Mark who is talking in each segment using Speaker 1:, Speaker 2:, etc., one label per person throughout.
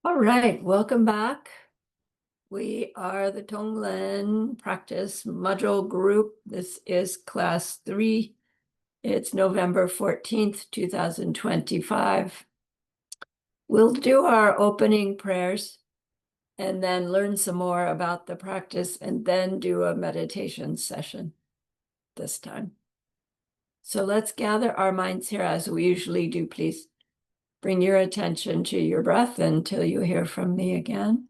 Speaker 1: All right, welcome back. We are the TongLen practice module group. This is class 3. It's November 14th, 2025. We'll do our opening prayers and then learn some more about the practice and then do a meditation session this time. So let's gather our minds here as we usually do. Please bring your attention to your breath until you hear from me again.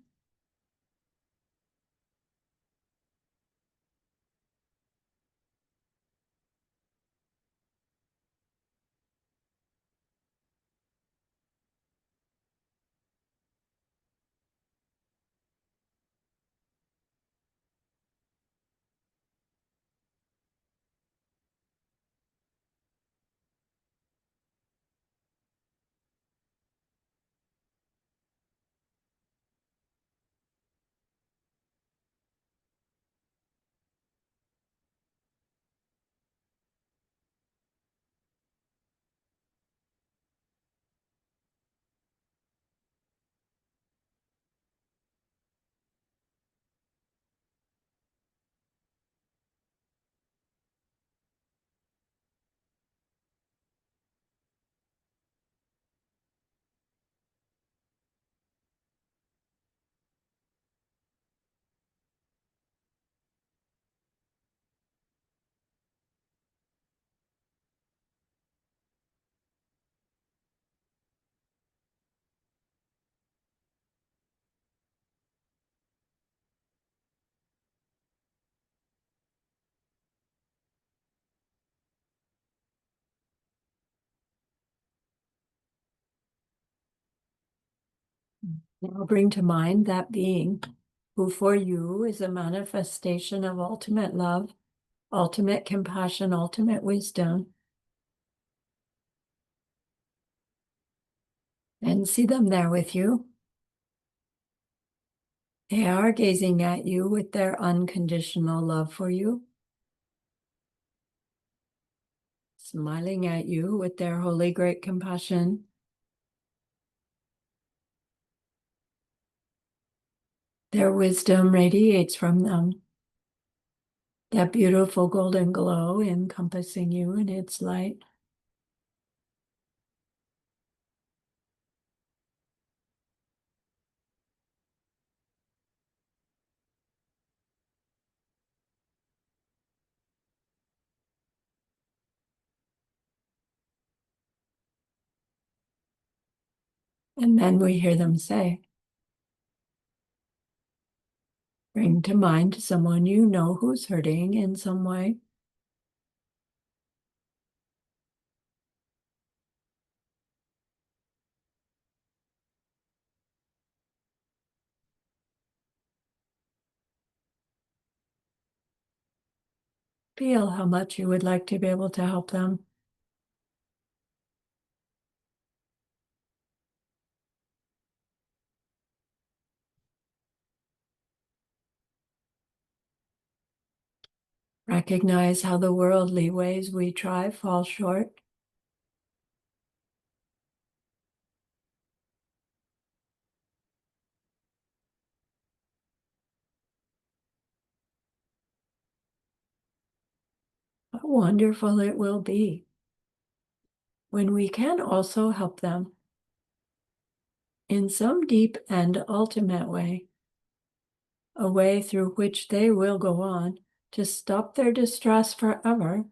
Speaker 1: Now bring to mind that being who for you is a manifestation of ultimate love, ultimate compassion, ultimate wisdom, and see them there with you. They are gazing at you with their unconditional love for you, smiling at you with their holy great compassion. Their wisdom radiates from them, that beautiful golden glow encompassing you in its light. And then we hear them say, bring to mind someone you know who's hurting in some way. Feel how much you would like to be able to help them. Recognize how the worldly ways we try fall short. How wonderful it will be when we can also help them in some deep and ultimate way, a way through which they will go on to stop their distress forever.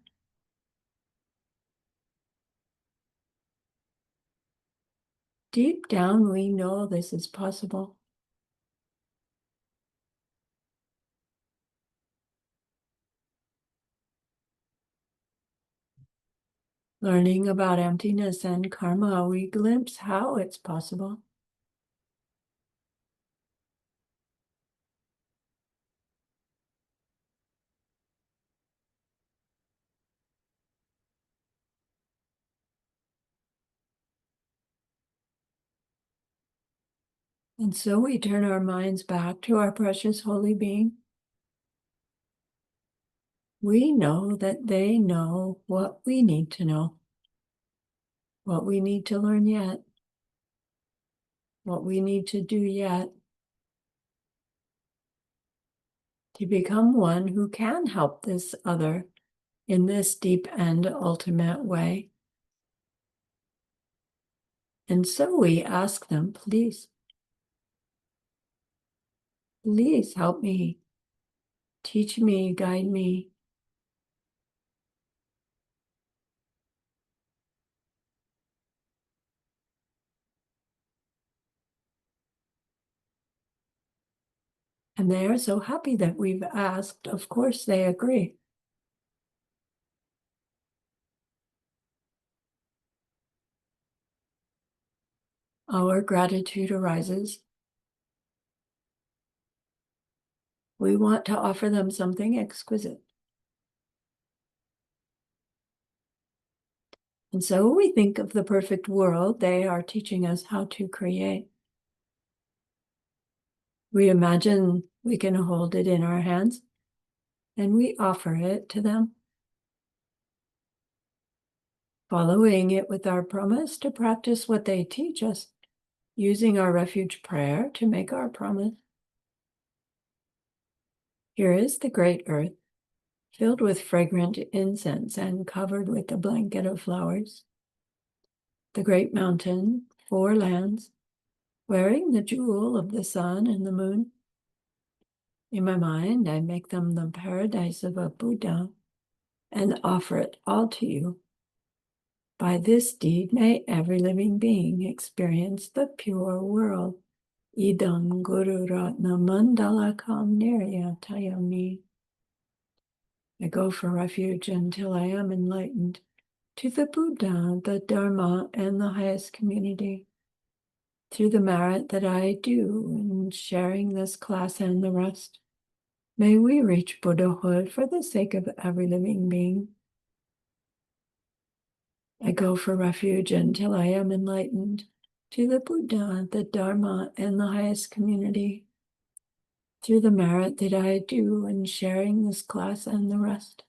Speaker 1: Deep down, we know this is possible. Learning about emptiness and karma, we glimpse how it's possible. And so we turn our minds back to our precious holy being. We know that they know what we need to know, what we need to learn yet. what we need to do yet to become one who can help this other in this deep and ultimate way. And so we ask them, please help me, teach me, guide me. And they are so happy that we've asked. Of course, they agree. Our gratitude arises. We want to offer them something exquisite. And so we think of the perfect world they are teaching us how to create. We imagine we can hold it in our hands and we offer it to them, following it with our promise to practice what they teach us, using our refuge prayer to make our promise. Here is the great earth, filled with fragrant incense and covered with a blanket of flowers. The great mountain, 4 lands, wearing the jewel of the sun and the moon. In my mind, I make them the paradise of a Buddha and offer it all to you. By this deed, may every living being experience the pure world. Idam Guru Ratna Mandalakam Niryatayami. I go for refuge until I am enlightened to the Buddha, the Dharma, and the highest community. Through the merit that I do in sharing this class and the rest, may we reach Buddhahood for the sake of every living being. I go for refuge until I am enlightened to the Buddha, the Dharma, and the highest community. Through the merit that I do in sharing this class and the rest,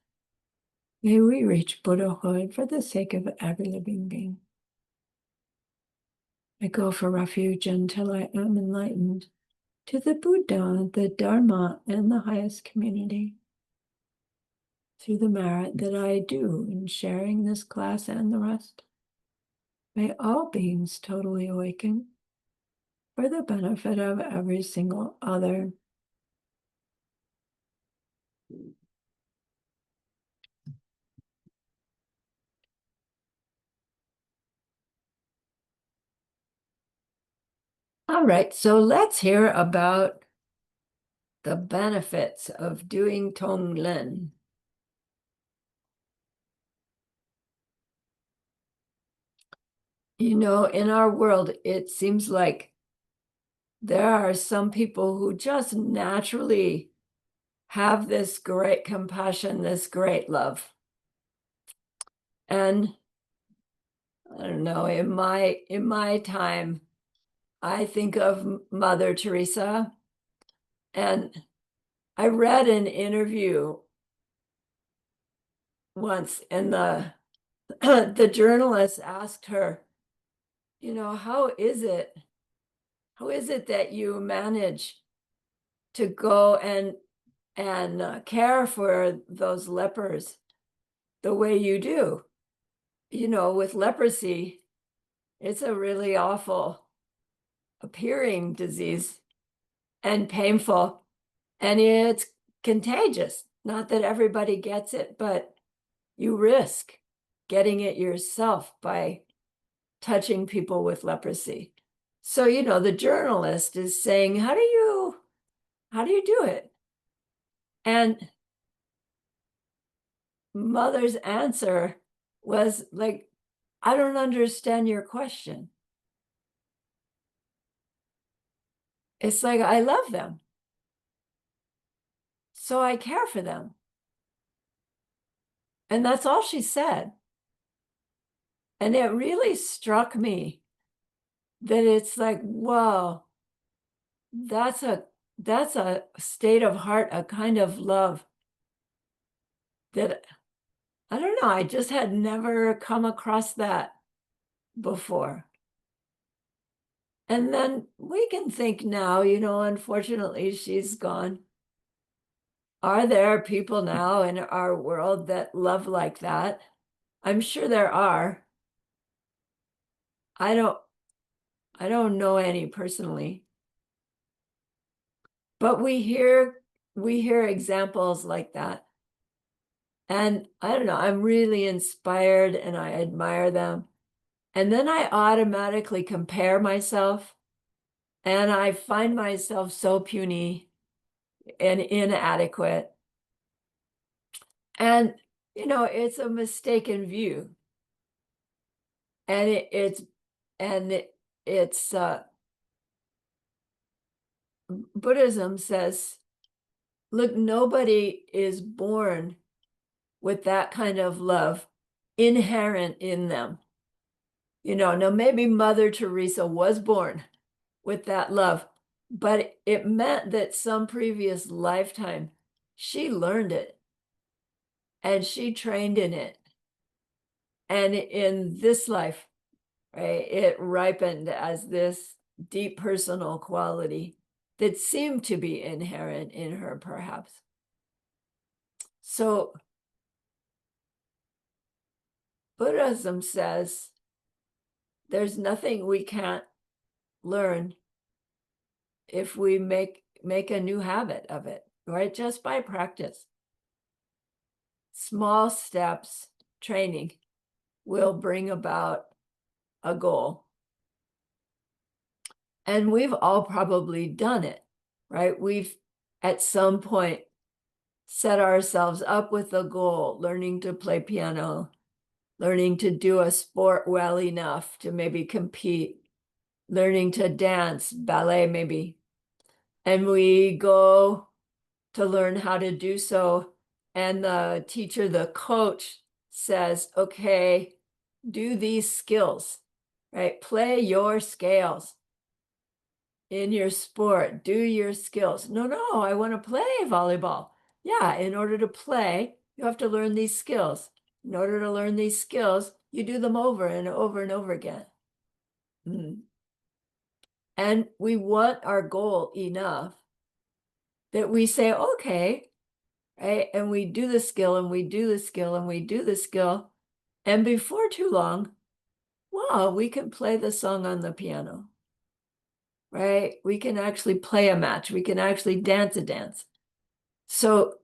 Speaker 1: may we reach Buddhahood for the sake of every living being. I go for refuge until I am enlightened to the Buddha, the Dharma, and the highest community. Through the merit that I do in sharing this class and the rest, may all beings totally awaken for the benefit of every single other. All right, so let's hear about the benefits of doing TongLen. You know, in our world, it seems like there are some people who just naturally have this great compassion, this great love. And I don't know, in my time, I think of Mother Teresa, and I read an interview once, and the the journalist asked her, you know, how is it that you manage to go and care for those lepers the way you do? You know, with leprosy, it's a really awful appearing disease and painful, and it's contagious. Not that everybody gets it, but you risk getting it yourself by touching people with leprosy. So, you know, the journalist is saying, how do you do it? And Mother's answer was like, I don't understand your question. It's like, I love them, so I care for them. And that's all she said. And it really struck me that it's like, whoa, that's a state of heart, a kind of love that, I don't know, I just had never come across that before. And then we can think now, unfortunately, she's gone. Are there people now in our world that love like that? I'm sure there are. I don't I don't know any personally, but we hear examples like that. And I don't know, I'm really inspired and I admire them. And then I automatically compare myself and I find myself so puny and inadequate. And it's a mistaken view. And it's Buddhism says, look, nobody is born with that kind of love inherent in them. Now maybe Mother Teresa was born with that love, but it meant that some previous lifetime she learned it and she trained in it. And in this life, right, it ripened as this deep personal quality that seemed to be inherent in her, perhaps. So Buddhism says there's nothing we can't learn if we make a new habit of it, right? Just by practice. Small steps, training will bring about a goal. And we've all probably done it, right? We've at some point set ourselves up with a goal, learning to play piano, learning to do a sport well enough to maybe compete, learning to dance, ballet maybe. And we go to learn how to do so. And the teacher, the coach says, okay, do these skills, right? Play your scales in your sport, do your skills. No, I want to play volleyball. Yeah, in order to play, you have to learn these skills. In order to learn these skills, you do them over and over and over again. And we want our goal enough that we say, okay, right? And we do the skill and we do the skill and we do the skill. And before too long, wow, we can play the song on the piano, right? We can actually play a match. We can actually dance a dance. So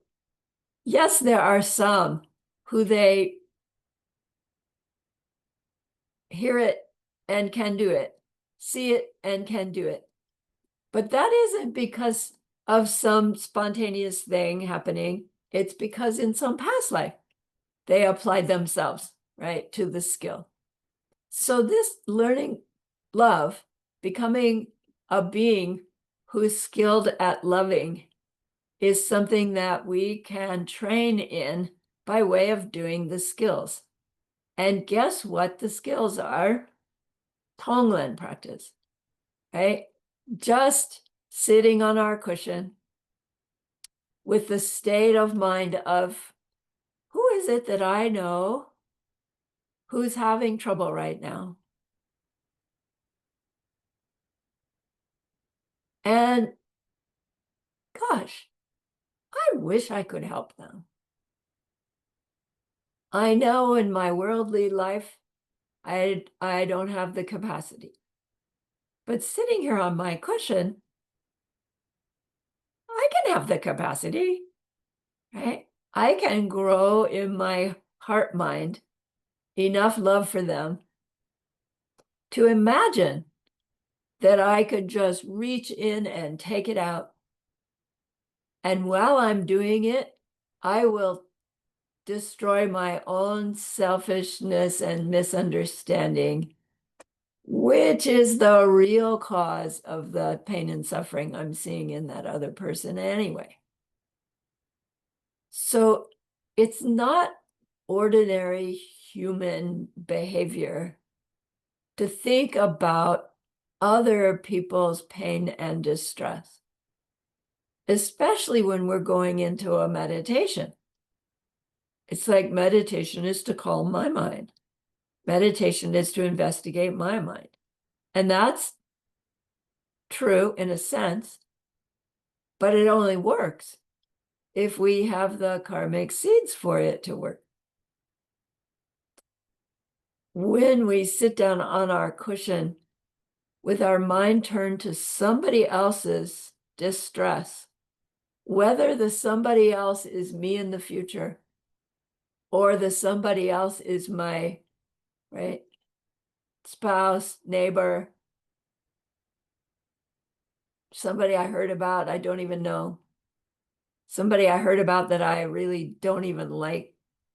Speaker 1: yes, there are some who they hear it and can do it, see it and can do it. But that isn't because of some spontaneous thing happening. It's because in some past life, they applied themselves, right, to the skill. So this learning love, becoming a being who's skilled at loving, is something that we can train in by way of doing the skills. And guess what the skills are? TongLen practice, right? Just sitting on our cushion with the state of mind of, who is it that I know who's having trouble right now? And gosh, I wish I could help them. I know in my worldly life, I don't have the capacity. But sitting here on my cushion, I can have the capacity, right? I can grow in my heart mind enough love for them to imagine that I could just reach in and take it out. And while I'm doing it, I will destroy my own selfishness and misunderstanding, which is the real cause of the pain and suffering I'm seeing in that other person anyway. So it's not ordinary human behavior to think about other people's pain and distress, especially when we're going into a meditation. It's like meditation is to calm my mind. Meditation is to investigate my mind. And that's true in a sense, but it only works if we have the karmic seeds for it to work. When we sit down on our cushion with our mind turned to somebody else's distress, whether the somebody else is me in the future or the somebody else is my, right, spouse, neighbor, somebody I heard about, I don't even know, somebody I heard about that I really don't even like,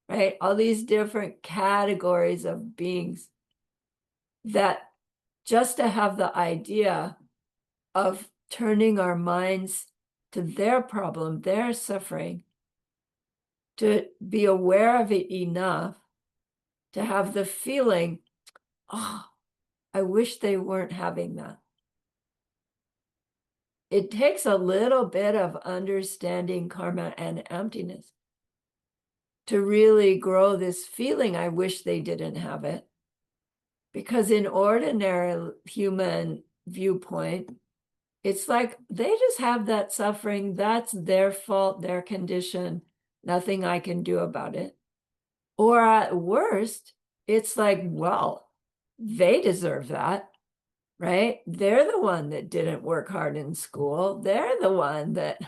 Speaker 1: right? All these different categories of beings that just to have the idea of turning our minds to their problem, their suffering, to be aware of it enough to have the feeling, oh, I wish they weren't having that. It takes a little bit of understanding karma and emptiness to really grow this feeling, I wish they didn't have it. Because in ordinary human viewpoint, it's like they just have that suffering. That's their fault, their condition. Nothing I can do about it. Or at worst, it's like, well, they deserve that, right? They're the one that didn't work hard in school. They're the one that,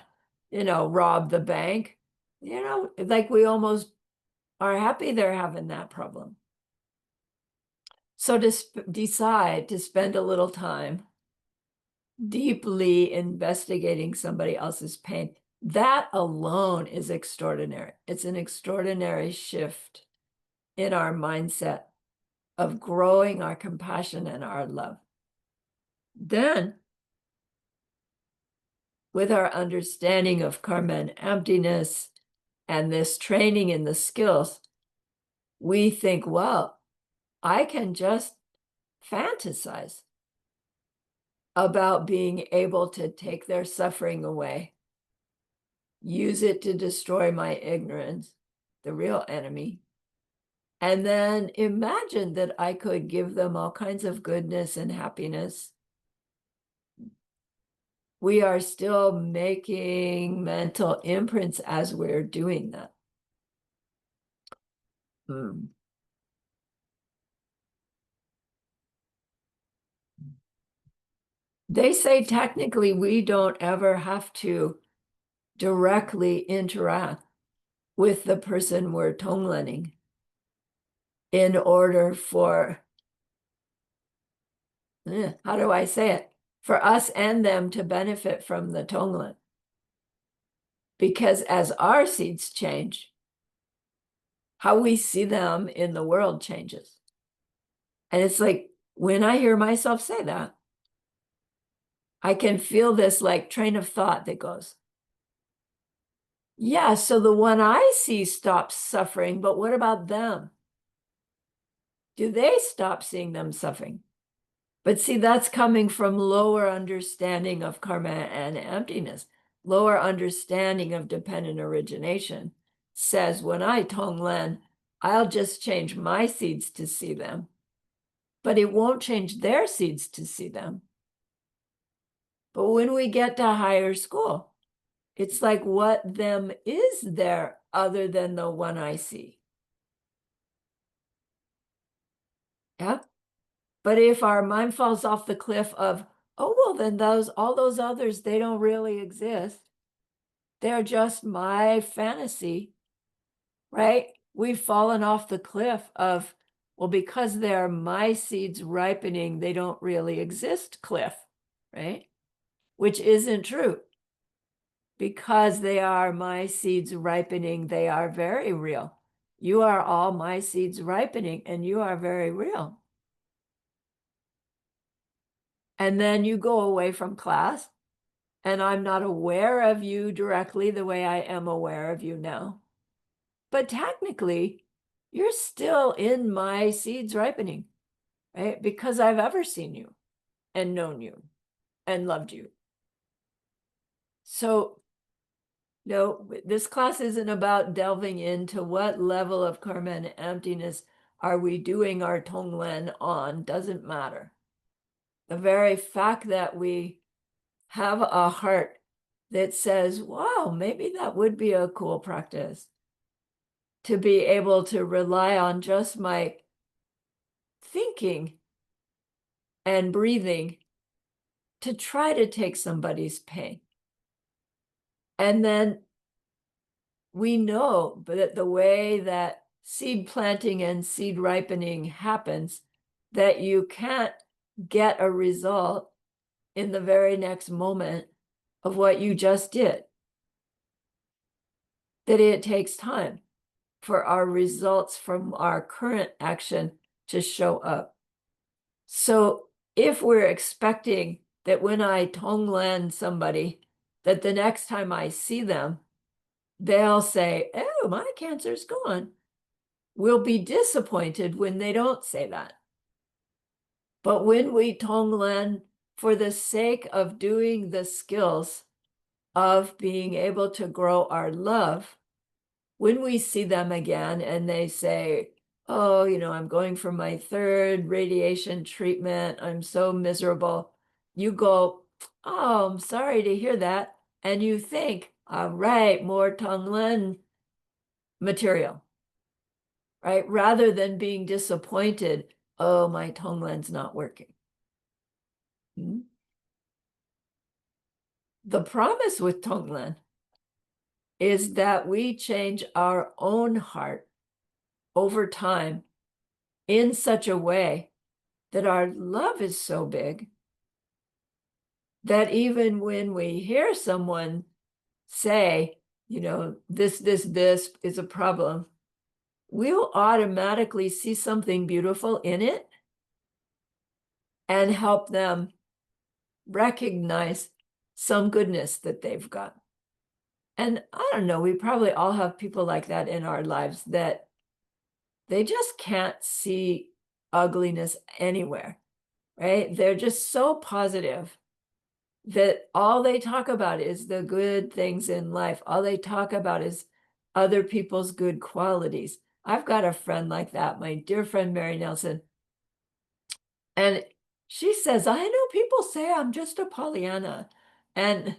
Speaker 1: robbed the bank. Like we almost are happy they're having that problem. So to decide to spend a little time deeply investigating somebody else's pain, that alone is extraordinary. It's an extraordinary shift in our mindset of growing our compassion and our love. Then, with our understanding of karma and emptiness and this training in the skills, we think, well, I can just fantasize about being able to take their suffering away, use it to destroy my ignorance, the real enemy, and then imagine that I could give them all kinds of goodness and happiness. We are still making mental imprints as we're doing that. They say technically we don't ever have to directly interact with the person we're tonglening in order for, how do I say it? For us and them to benefit from the tonglen. Because as our seeds change, how we see them in the world changes. And it's like, when I hear myself say that, I can feel this like train of thought that goes, yeah, so the one I see stops suffering, but what about them? Do they stop seeing them suffering? But see, that's coming from lower understanding of karma and emptiness, lower understanding of dependent origination. Says, when I TongLen, I'll just change my seeds to see them, but it won't change their seeds to see them. But when we get to higher school, it's like, what them is there other than the one I see? Yeah. But if our mind falls off the cliff of, oh, well, then all those others, they don't really exist. They're just my fantasy, right? We've fallen off the cliff of, well, because they're my seeds ripening, they don't really exist cliff, right? Which isn't true. Because they are my seeds ripening, they are very real. You are all my seeds ripening, and you are very real. And then you go away from class, and I'm not aware of you directly the way I am aware of you now. But technically, you're still in my seeds ripening, right? Because I've ever seen you and known you and loved you. So, no, this class isn't about delving into what level of karma and emptiness are we doing our TongLen on, doesn't matter. The very fact that we have a heart that says, wow, maybe that would be a cool practice to be able to rely on just my thinking and breathing to try to take somebody's pain. And then we know that the way that seed planting and seed ripening happens, that you can't get a result in the very next moment of what you just did, that it takes time for our results from our current action to show up. So if we're expecting that when I TongLen somebody, that the next time I see them, they'll say, oh, my cancer's gone, we'll be disappointed when they don't say that. But when we TongLen for the sake of doing the skills of being able to grow our love, when we see them again and they say, oh, I'm going for my third radiation treatment, I'm so miserable, you go, oh, I'm sorry to hear that. And you think, all right, more TongLen material, right? Rather than being disappointed, oh, my TongLen's not working. The promise with TongLen is that we change our own heart over time in such a way that our love is so big that even when we hear someone say, this is a problem, we'll automatically see something beautiful in it and help them recognize some goodness that they've got. And I don't know, we probably all have people like that in our lives that they just can't see ugliness anywhere, right? They're just so positive that all they talk about is the good things in life. All they talk about is other people's good qualities. I've got a friend like that, my dear friend, Mary Nelson. And she says, I know people say I'm just a Pollyanna. And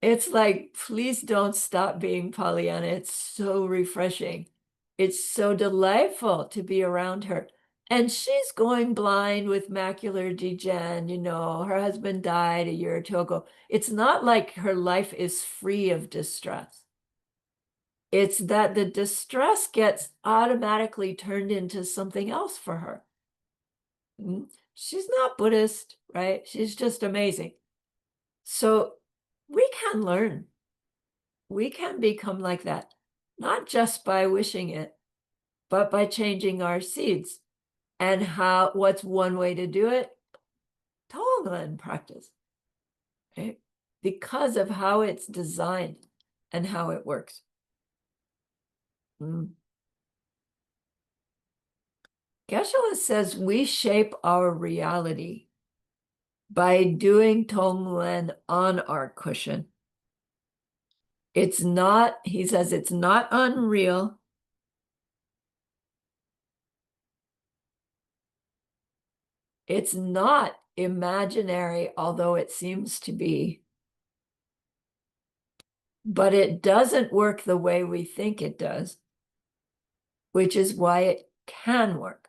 Speaker 1: it's like, please don't stop being Pollyanna. It's so refreshing. It's so delightful to be around her. And she's going blind with macular degen. Her husband died a year or two ago. It's not like her life is free of distress. It's that the distress gets automatically turned into something else for her. She's not Buddhist, right? She's just amazing. So we can learn. We can become like that, not just by wishing it, but by changing our seeds. And what's one way to do it? TongLen practice, right? Because of how it's designed and how it works. Geshe-la says we shape our reality by doing TongLen on our cushion. It's not, he says, it's not unreal. It's not imaginary, although it seems to be. But it doesn't work the way we think it does, which is why it can work.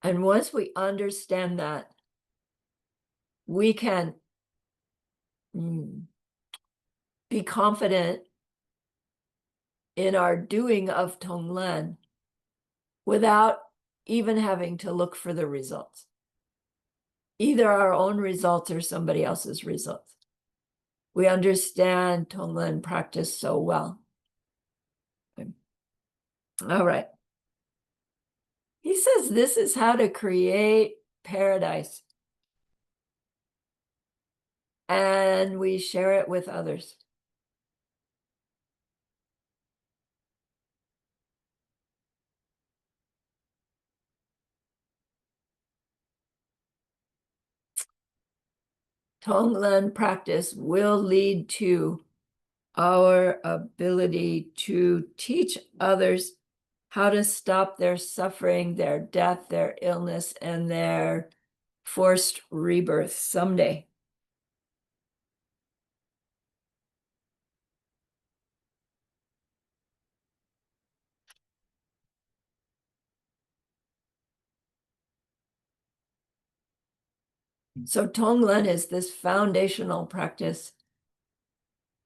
Speaker 1: And once we understand that, we can be confident in our doing of TongLen without even having to look for the results, either our own results or somebody else's results. We understand TongLen practice so well. All right. He says this is how to create paradise. And we share it with others. TongLen practice will lead to our ability to teach others how to stop their suffering, their death, their illness, and their forced rebirth someday. So TongLen is this foundational practice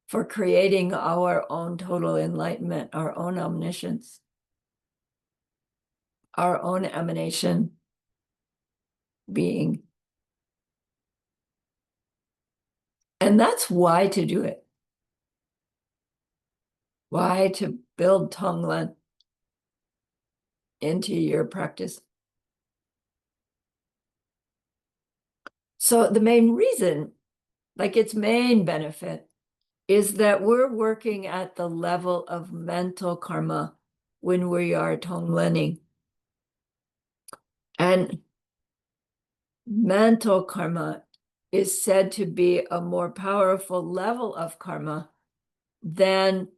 Speaker 1: for creating our own total enlightenment, our own omniscience, our own emanation being. And that's why to do it. Why to build TongLen into your practice. So the main reason, like its main benefit, is that we're working at the level of mental karma when we are TongLening. And mental karma is said to be a more powerful level of karma than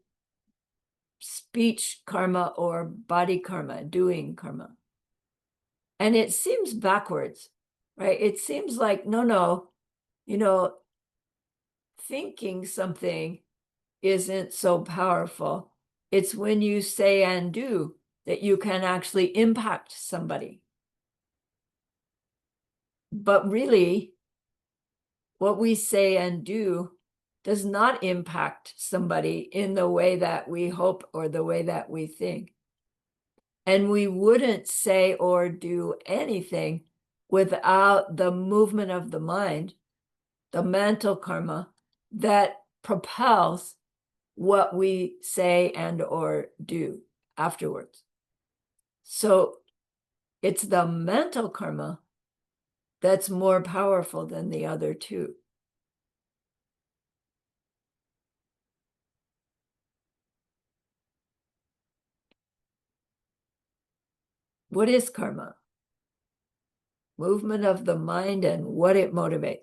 Speaker 1: speech karma or body karma, doing karma. And it seems backwards, right? It seems like, no, thinking something isn't so powerful. It's when you say and do that you can actually impact somebody. But really, what we say and do does not impact somebody in the way that we hope or the way that we think. And we wouldn't say or do anything without the movement of the mind, the mental karma that propels what we say and or do afterwards. So it's the mental karma that's more powerful than the other two. What is karma? Movement of the mind and what it motivates.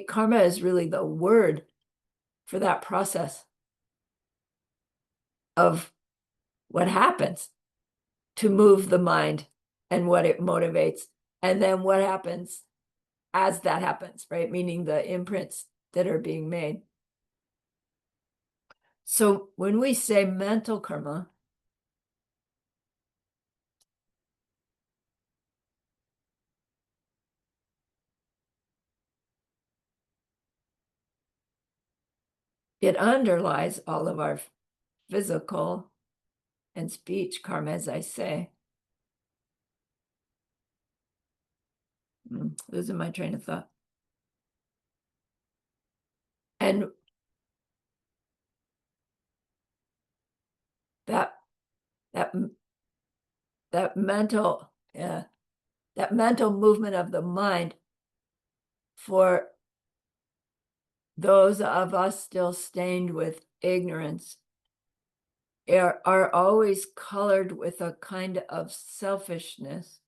Speaker 1: Karma is really the word for that process of what happens to move the mind and what it motivates, and then what happens as that happens, right? Meaning the imprints that are being made. So when we say mental karma, it underlies all of our physical and speech karma, as I say. Losing my train of thought. And that mental movement of the mind, for those of us still stained with ignorance, are always colored with a kind of selfishness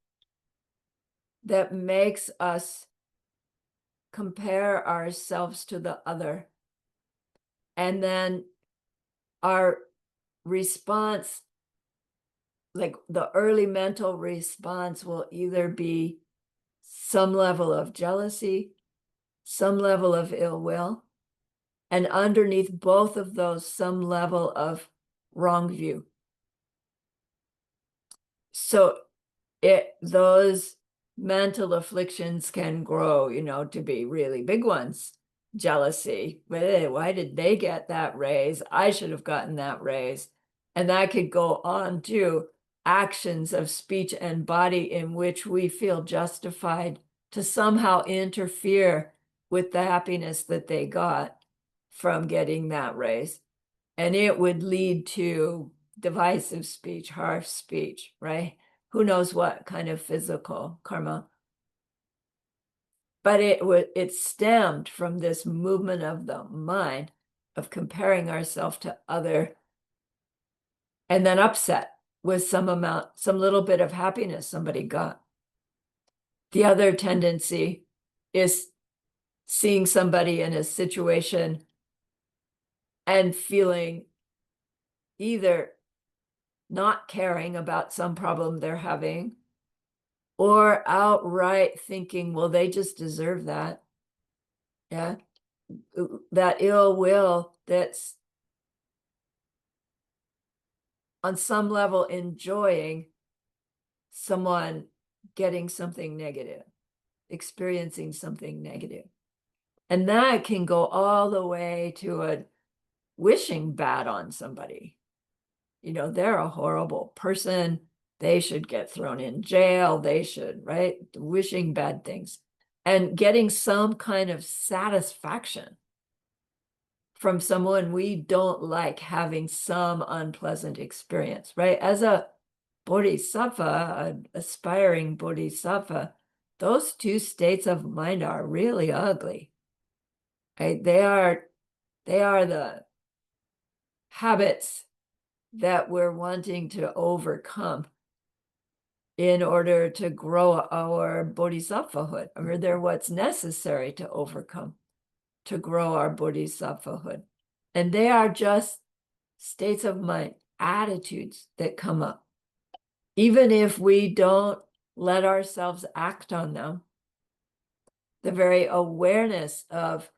Speaker 1: that makes us compare ourselves to the other. And then our response, like the early mental response, will either be some level of jealousy, some level of ill will, and underneath both of those, some level of wrong view. So those mental afflictions can grow, to be really big ones. Jealousy, why did they get that raise? I should have gotten that raise. And that could go on to actions of speech and body in which we feel justified to somehow interfere with the happiness that they got from getting that raise. And it would lead to divisive speech, harsh speech, right? Who knows what kind of physical karma. But it stemmed from this movement of the mind of comparing ourselves to other, and then upset with some little bit of happiness somebody got. The other tendency is seeing somebody in a situation and feeling either not caring about some problem they're having, or outright thinking, well, they just deserve that. Yeah. That ill will that's on some level enjoying someone getting something negative, experiencing something negative. And that can go all the way to a wishing bad on somebody. You know, they're a horrible person. They should get thrown in jail. They should, right? Wishing bad things and getting some kind of satisfaction from someone we don't like having some unpleasant experience, right? As a bodhisattva, an aspiring bodhisattva, those two states of mind are really ugly. Right? They are the habits that we're wanting to overcome in order to grow our bodhisattvahood, or they're what's necessary to overcome to grow our bodhisattvahood. And they are just states of mind, attitudes that come up. Even if we don't let ourselves act on them, the very awareness of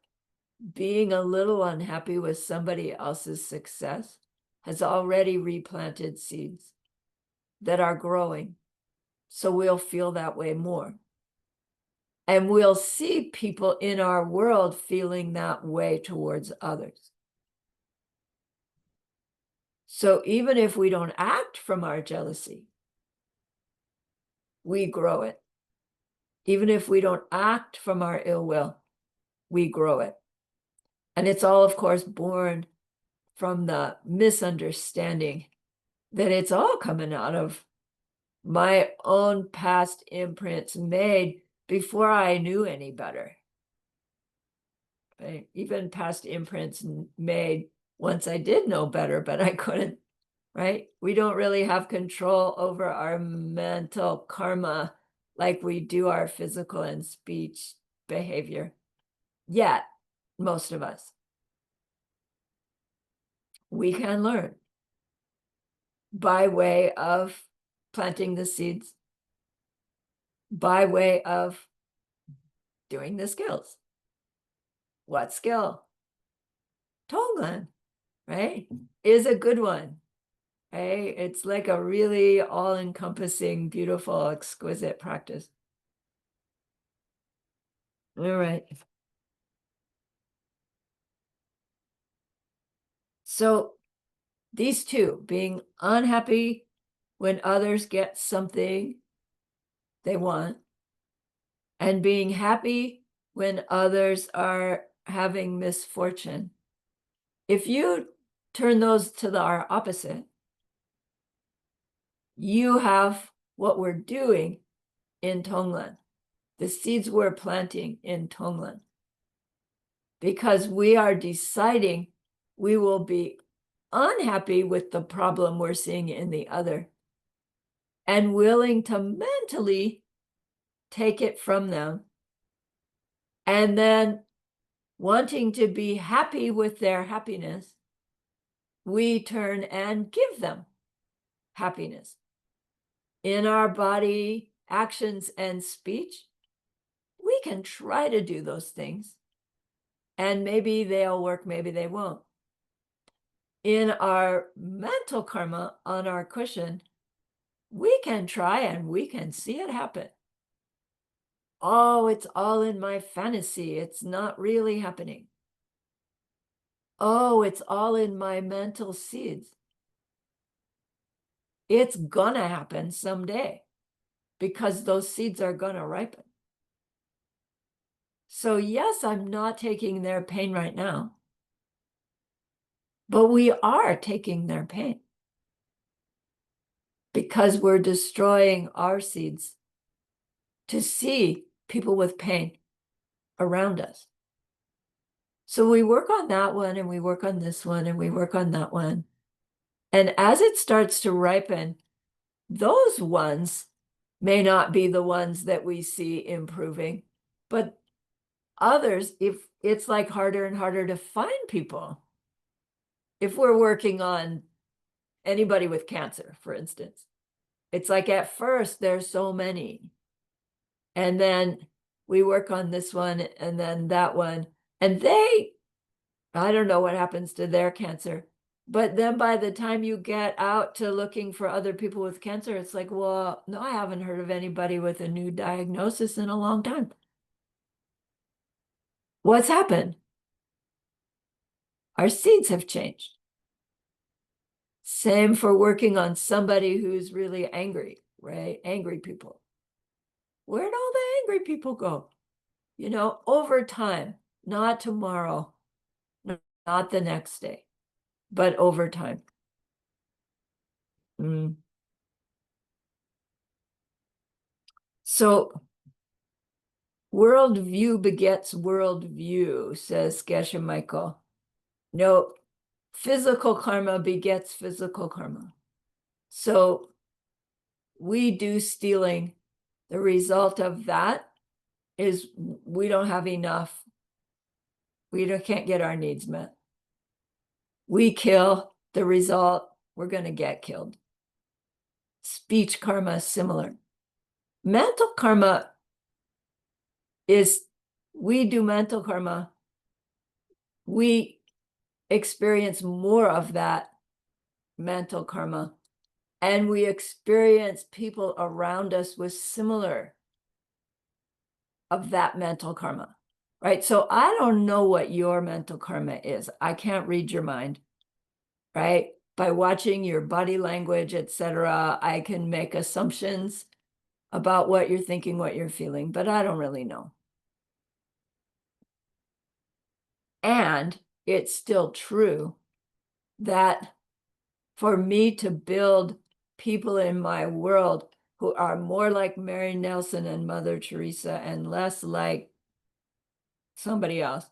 Speaker 1: being a little unhappy with somebody else's success has already replanted seeds that are growing. So we'll feel that way more. And we'll see people in our world feeling that way towards others. So even if we don't act from our jealousy, we grow it. Even if we don't act from our ill will, we grow it. And it's all, of course, born from the misunderstanding that it's all coming out of my own past imprints made before I knew any better. Right? Even past imprints made once I did know better, but I couldn't, right? We don't really have control over our mental karma like we do our physical and speech behavior yet, most of us. We can learn by way of planting the seeds, by way of doing the skills. What skill? TongLen, right? Is a good one, right? It's like a really all-encompassing, beautiful, exquisite practice. All right. So these two, being unhappy when others get something they want, and being happy when others are having misfortune. If you turn those to our opposite, you have what we're doing in TongLen, the seeds we're planting in TongLen, because we are deciding we will be unhappy with the problem we're seeing in the other and willing to mentally take it from them, and then wanting to be happy with their happiness, we turn and give them happiness in our body, actions, and speech. We can try to do those things, and maybe they'll work, maybe they won't. In our mental karma on our cushion, we can try and we can see it happen. Oh, it's all in my fantasy. It's not really happening. Oh, it's all in my mental seeds. It's gonna happen someday because those seeds are gonna ripen. So yes, I'm not taking their pain right now, but we are taking their pain because we're destroying our seeds to see people with pain around us. So we work on that one, and we work on this one, and we work on that one. And as it starts to ripen, those ones may not be the ones that we see improving, but others, if it's like harder and harder to find people. If we're working on anybody with cancer, for instance, it's like at first there's so many, And then we work on this one and then that one. And I don't know what happens to their cancer. But then by the time you get out to looking for other people with cancer, it's like, well, no, I haven't heard of anybody with a new diagnosis in a long time. What's happened? Our seeds have changed. Same for working on somebody who's really angry, right? Angry people. Where'd all the angry people go? Over time, not tomorrow, not the next day, but over time. Mm. So worldview begets worldview, says Geshe Michael. No, physical karma begets physical karma. So we do stealing. The result of that is we don't have enough. Can't get our needs met. We kill. The result, we're going to get killed. Speech karma is similar. Mental karma is, we do mental karma. We experience more of that mental karma, and we experience people around us with similar of that mental karma, right? So I don't know what your mental karma is. I can't read your mind, right? By watching your body language, etc., I can make assumptions about what you're thinking, what you're feeling, but I don't really know. And it's still true that for me to build people in my world who are more like Mary Nelson and Mother Teresa and less like somebody else,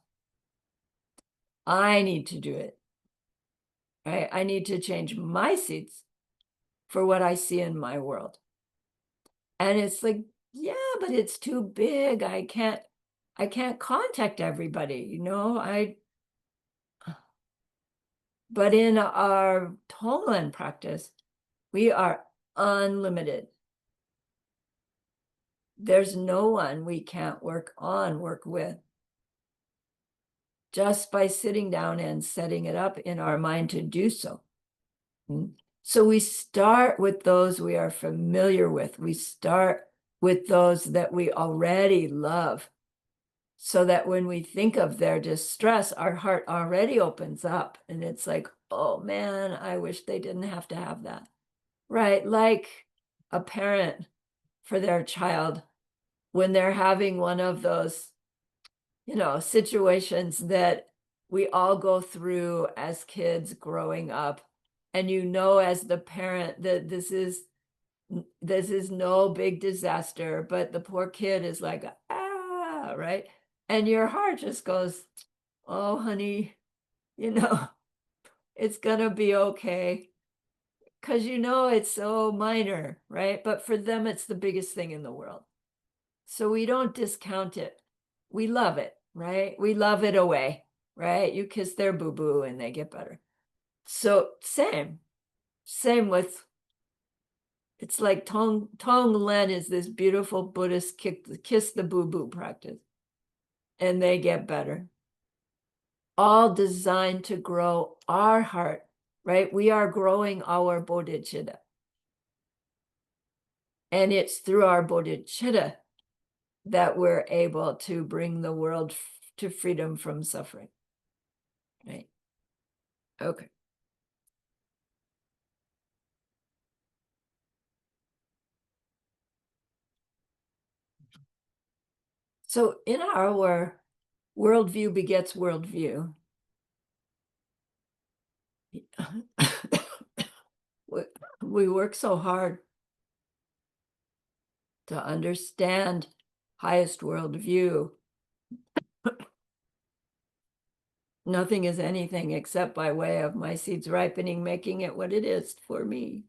Speaker 1: I need to do it. Right? I need to change my seeds for what I see in my world. And it's like, yeah, but it's too big. I can't contact everybody, but in our TongLen practice, we are unlimited. There's no one we can't work with. Just by sitting down and setting it up in our mind to do so. So we start with those we are familiar with. We start with those that we already love, so that when we think of their distress, our heart already opens up and it's like, oh man, I wish they didn't have to have that. Right? Like a parent for their child when they're having one of those, situations that we all go through as kids growing up. And as the parent that this is no big disaster, but the poor kid is like, right? And your heart just goes, oh, honey, it's gonna be okay. Because it's so minor, right? But for them, it's the biggest thing in the world. So we don't discount it. We love it, right? We love it away, right? You kiss their boo-boo and they get better. So same with, it's like TongLen is this beautiful Buddhist kiss the boo-boo practice, and they get better. All designed to grow our heart, right? We are growing our bodhicitta. And it's through our bodhicitta that we're able to bring the world to freedom from suffering, right? Okay. So in our worldview begets worldview. We work so hard to understand highest worldview. Nothing is anything except by way of my seeds ripening, making it what it is for me.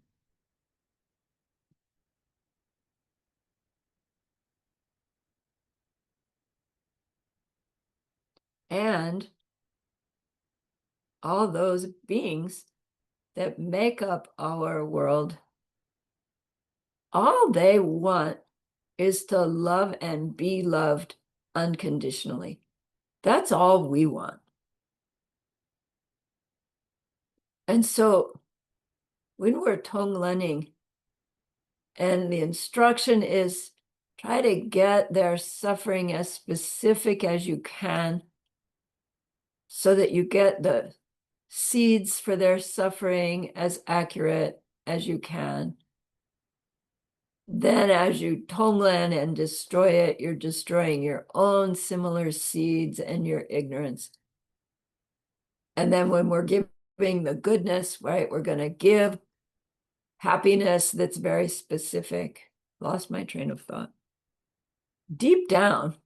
Speaker 1: And all those beings that make up our world, all they want is to love and be loved unconditionally. That's all we want. And so when we're TongLening, and the instruction is try to get their suffering as specific as you can so that you get the seeds for their suffering as accurate as you can. Then as you TongLen and destroy it, you're destroying your own similar seeds and your ignorance. And then when we're giving the goodness, right, we're going to give happiness that's very specific. Lost my train of thought. Deep down,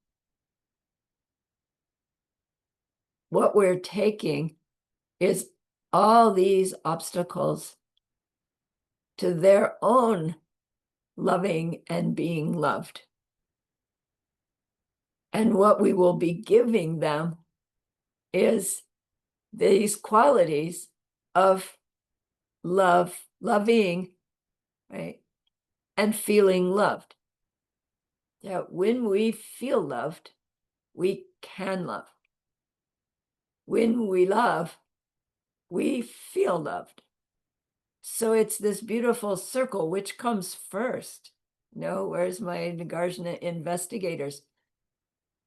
Speaker 1: what we're taking is all these obstacles to their own loving and being loved. And what we will be giving them is these qualities of love, loving, right, and feeling loved. That when we feel loved, we can love. When we love, we feel loved. So it's this beautiful circle, which comes first. No, where's my Nagarjuna investigators?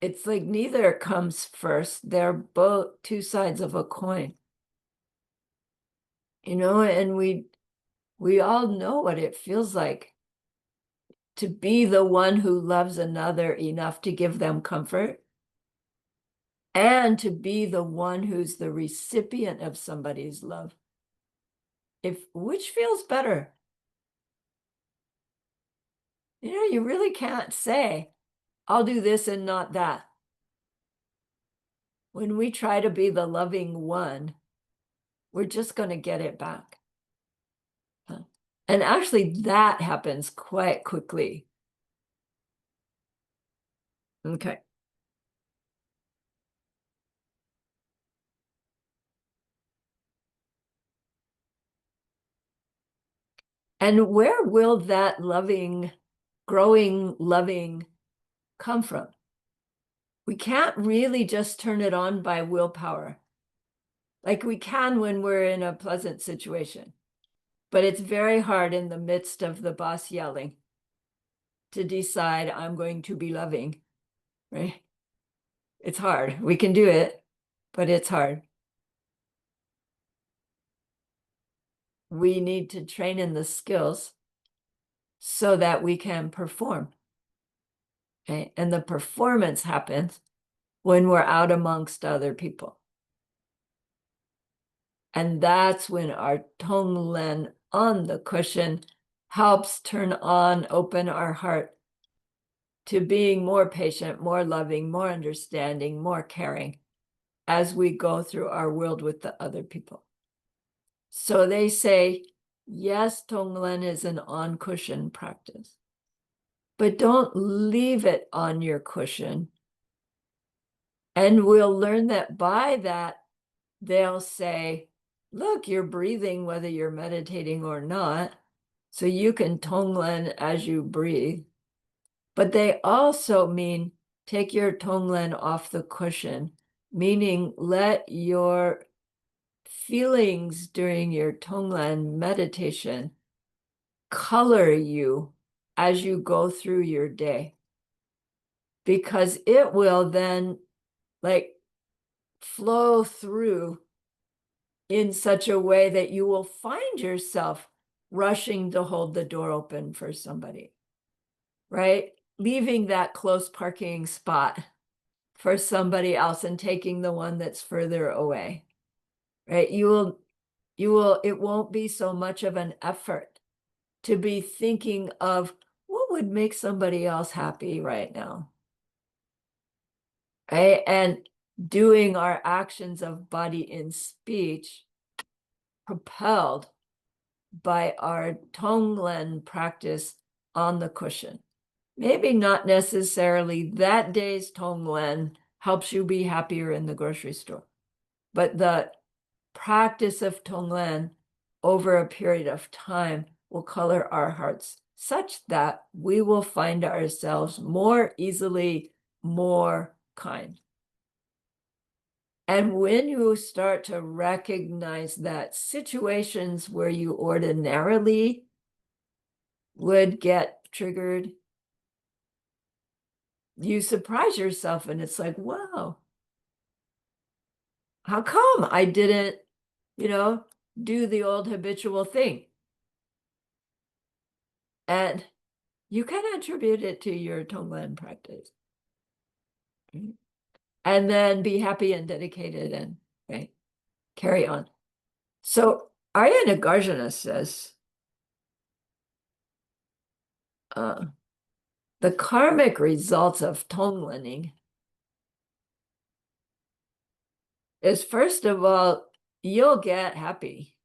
Speaker 1: It's like neither comes first. They're both two sides of a coin. And we all know what it feels like to be the one who loves another enough to give them comfort, and to be the one who's the recipient of somebody's love. Which feels better? You really can't say, I'll do this and not that. When we try to be the loving one, we're just going to get it back. And actually, that happens quite quickly. Okay. And where will that loving, growing loving come from? We can't really just turn it on by willpower. Like we can when we're in a pleasant situation. But it's very hard in the midst of the boss yelling to decide I'm going to be loving, right? It's hard. We can do it, but it's hard. We need to train in the skills so that we can perform. Okay? And the performance happens when we're out amongst other people. And that's when our TongLen on the cushion helps turn on, open our heart to being more patient, more loving, more understanding, more caring as we go through our world with the other people. So they say, yes, TongLen is an on-cushion practice, but don't leave it on your cushion. And we'll learn that by that, they'll say, look, you're breathing whether you're meditating or not. So you can TongLen as you breathe. But they also mean take your TongLen off the cushion, meaning let your feelings during your TongLen meditation color you as you go through your day. Because it will then like flow through in such a way that you will find yourself rushing to hold the door open for somebody, right? Leaving that close parking spot for somebody else and taking the one that's further away, right? It won't be so much of an effort to be thinking of what would make somebody else happy right now, right? And doing our actions of body and speech propelled by our TongLen practice on the cushion. Maybe not necessarily that day's TongLen helps you be happier in the grocery store, but the practice of TongLen over a period of time will color our hearts such that we will find ourselves more easily more kind. And when you start to recognize that situations where you ordinarily would get triggered, you surprise yourself and it's like, wow, how come I didn't, do the old habitual thing? And you can attribute it to your TongLen practice. Right? And then be happy and dedicated and right, carry on. So Arya Nagarjuna says, the karmic results of TongLening is, first of all, you'll get happy.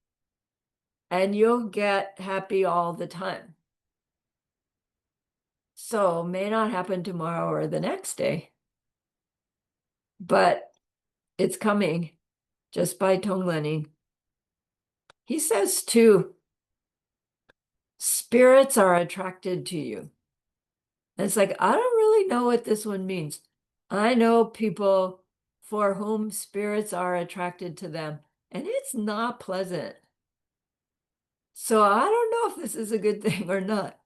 Speaker 1: And you'll get happy all the time. So may not happen tomorrow or the next day, but it's coming just by TongLening. He says too, spirits are attracted to you. And it's like, I don't really know what this one means. I know people for whom spirits are attracted to them, and it's not pleasant. So I don't know if this is a good thing or not.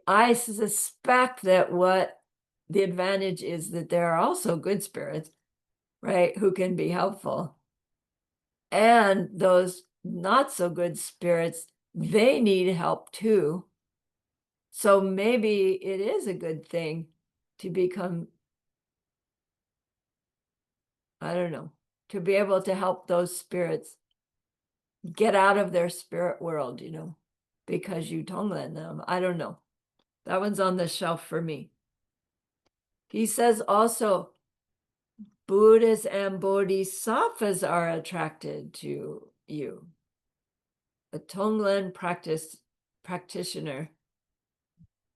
Speaker 1: I suspect that what the advantage is that there are also good spirits, right, who can be helpful. And those not so good spirits, they need help too. So maybe it is a good thing to become, I don't know, to be able to help those spirits get out of their spirit world, because you TongLen them. I don't know. That one's on the shelf for me. He says also, Buddhas and Bodhisattvas are attracted to you. A TongLen practitioner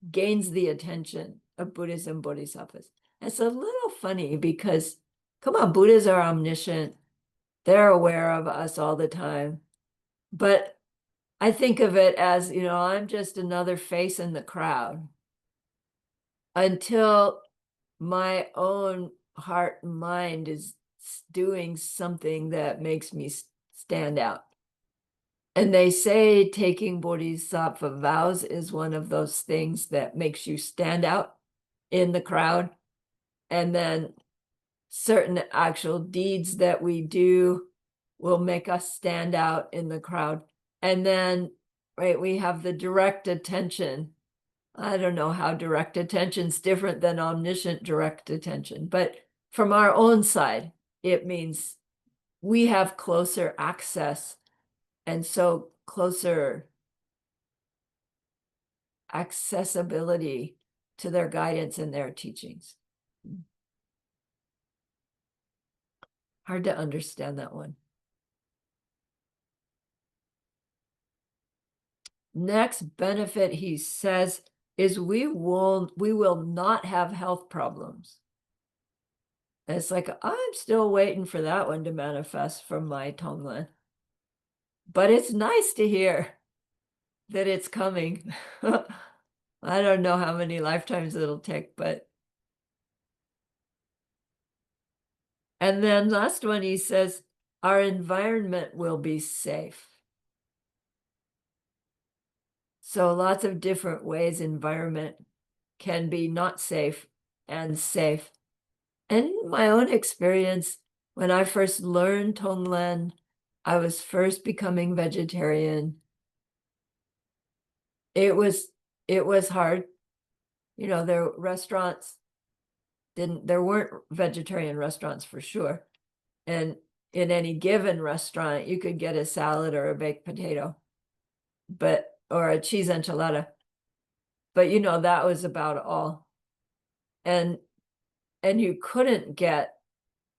Speaker 1: gains the attention of Buddhas and Bodhisattvas. It's a little funny because, come on, Buddhas are omniscient. They're aware of us all the time. But I think of it as, I'm just another face in the crowd until my own heart and mind is doing something that makes me stand out. And they say taking bodhisattva vows is one of those things that makes you stand out in the crowd. And then certain actual deeds that we do will make us stand out in the crowd. And then, right, we have the direct attention. I don't know how direct attention's different than omniscient direct attention, but from our own side, it means we have closer access and so closer accessibility to their guidance and their teachings. Hard to understand that one. Next benefit, he says, is we will not have health problems. And it's like, I'm still waiting for that one to manifest from my TongLen. But it's nice to hear that it's coming. I don't know how many lifetimes it'll take, but. And then last one, he says, our environment will be safe. So lots of different ways environment can be not safe and safe. And in my own experience, when I first learned TongLen, I was first becoming vegetarian. It was hard. There weren't vegetarian restaurants for sure. And in any given restaurant, you could get a salad or a baked potato, or a cheese enchilada. But that was about all. And you couldn't get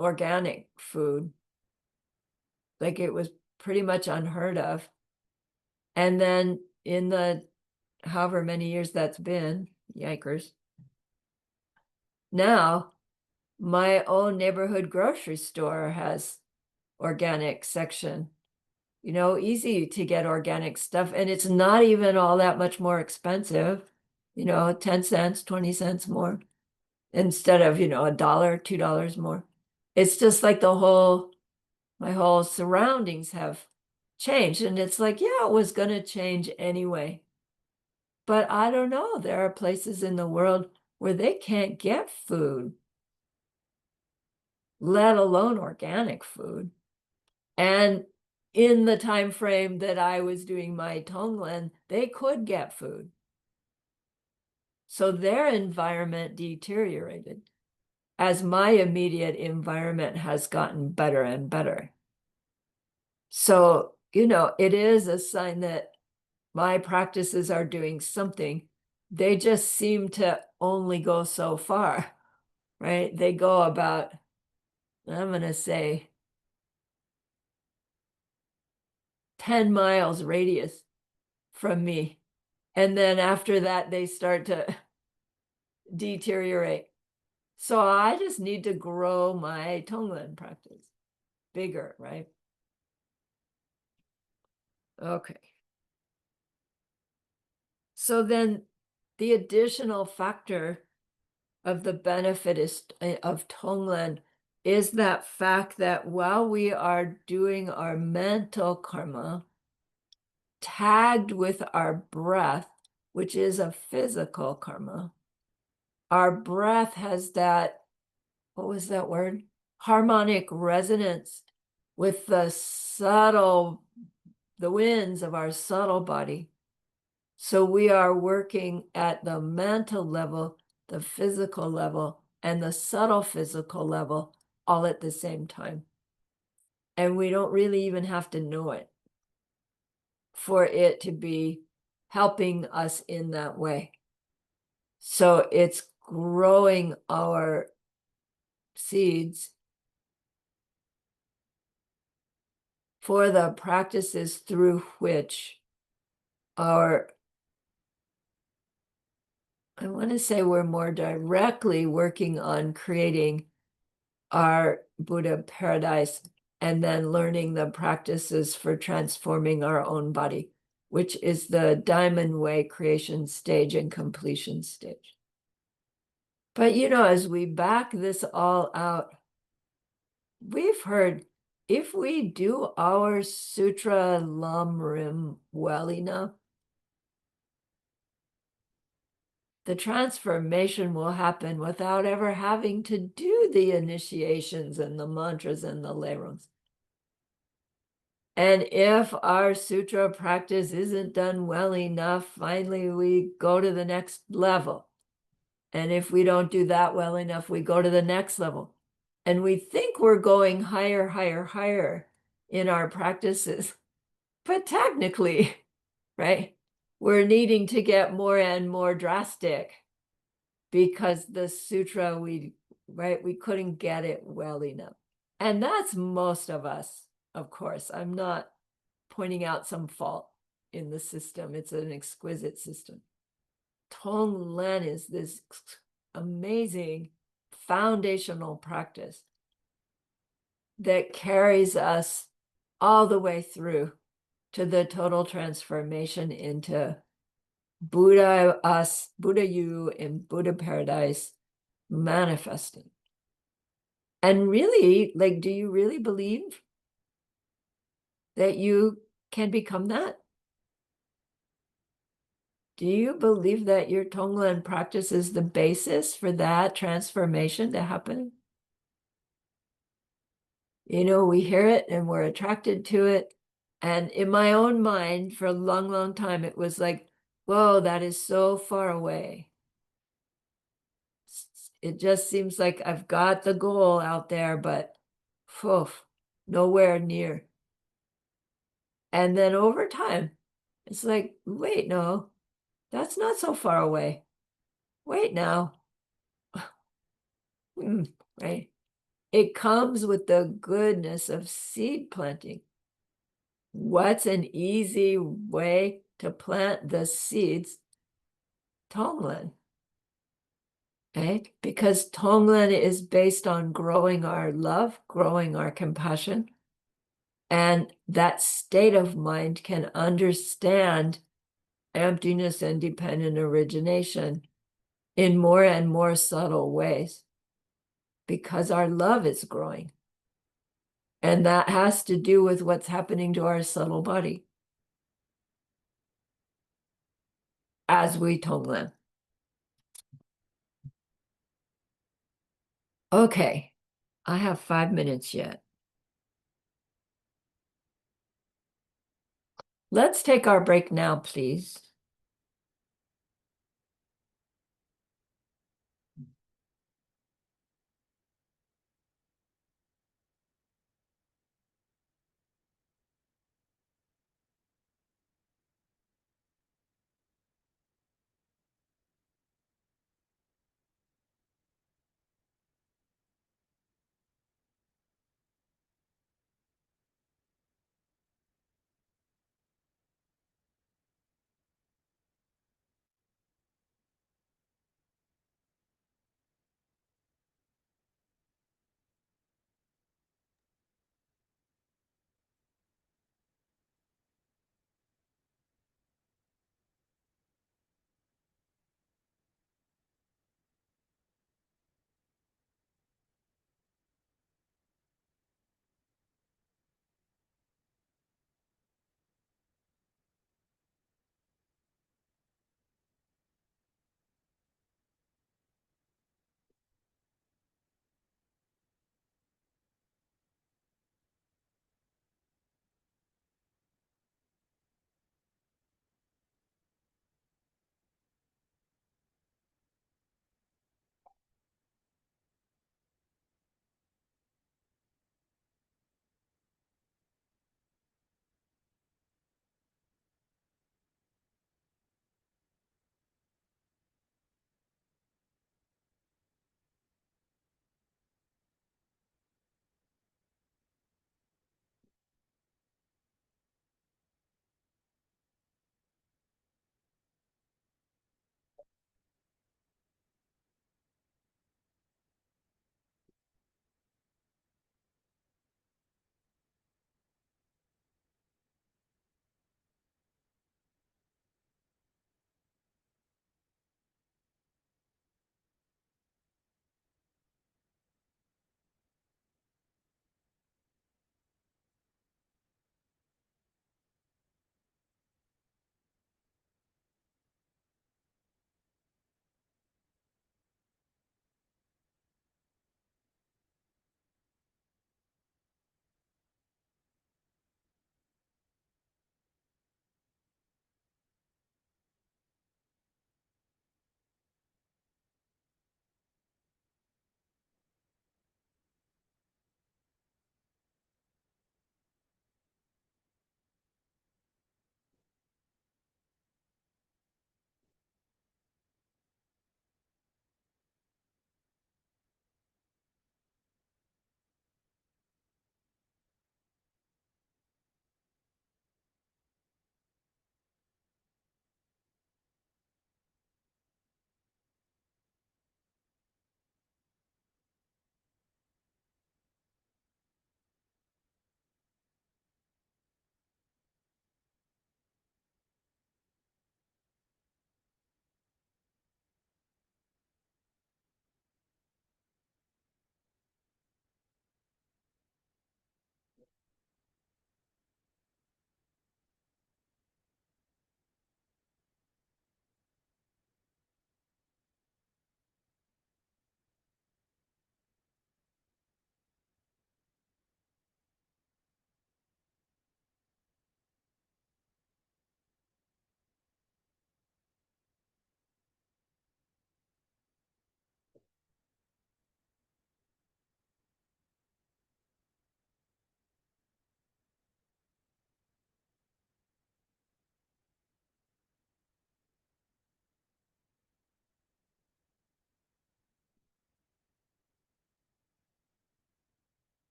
Speaker 1: organic food. Like it was pretty much unheard of. And then in the however many years that's been, yikers. Now, my own neighborhood grocery store has organic section. easy to get organic stuff. And it's not even all that much more expensive, 10 cents, 20 cents more instead of, $1, $2 more. It's just like my whole surroundings have changed. And it's like, yeah, it was going to change anyway. But I don't know. There are places in the world where they can't get food, let alone organic food. And in the time frame that I was doing my TongLen, they could get food. So their environment deteriorated as my immediate environment has gotten better and better. So, it is a sign that my practices are doing something. They just seem to only go so far, right? They go about, I'm going to say, 10 miles radius from me. And then after that, they start to deteriorate. So I just need to grow my TongLen practice bigger, right? Okay. So then the additional factor of the benefit of TongLen is that fact that while we are doing our mental karma, tagged with our breath, which is a physical karma, our breath has that, what was that word? Harmonic resonance with the winds of our subtle body. So we are working at the mental level, the physical level, and the subtle physical level all at the same time. And we don't really even have to know it for it to be helping us in that way. So it's growing our seeds for the practices through which I want to say we're more directly working on creating our Buddha paradise and then learning the practices for transforming our own body, which is the diamond way creation stage and completion stage. But, as we back this all out, we've heard if we do our Sutra Lamrim well enough, the transformation will happen without ever having to do the initiations and the mantras and the lerons. And if our sutra practice isn't done well enough, finally we go to the next level. And if we don't do that well enough, we go to the next level. And we think we're going higher, higher, higher in our practices. But technically, right, we're needing to get more and more drastic because the sutra, we couldn't get it well enough. And that's most of us, of course. I'm not pointing out some fault in the system. It's an exquisite system. TongLen is this amazing foundational practice that carries us all the way through to the total transformation into Buddha us, Buddha you in Buddha paradise manifesting. And really, do you really believe that you can become that? Do you believe that your TongLen practice is the basis for that transformation to happen? We hear it and we're attracted to it. And in my own mind, for a long, long time, it was like, whoa, that is so far away. It just seems like I've got the goal out there, but nowhere near. And then over time, it's like, wait, no, that's not so far away. Wait now. Right? It comes with the goodness of seed planting. What's an easy way to plant the seeds? TongLen. Okay? Because TongLen is based on growing our love, growing our compassion, And that state of mind can understand emptiness and dependent origination in more and more subtle ways because our love is growing. And that has to do with what's happening to our subtle body as we TongLen. Okay, I have 5 minutes yet. Let's take our break now, please.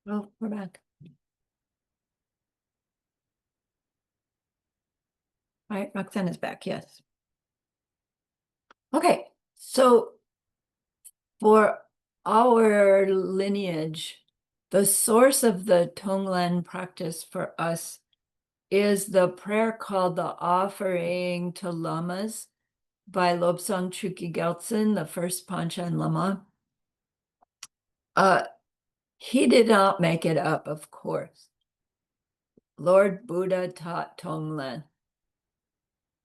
Speaker 1: Oh, we're back. All right, Roxanne is back, yes. Okay, so for our lineage, the source of the TongLen practice for us is the prayer called the Offering to Lamas by Lobsang Chuki Gyaltsen, the first Panchen Lama. He did not make it up, of course. Lord Buddha taught TongLen.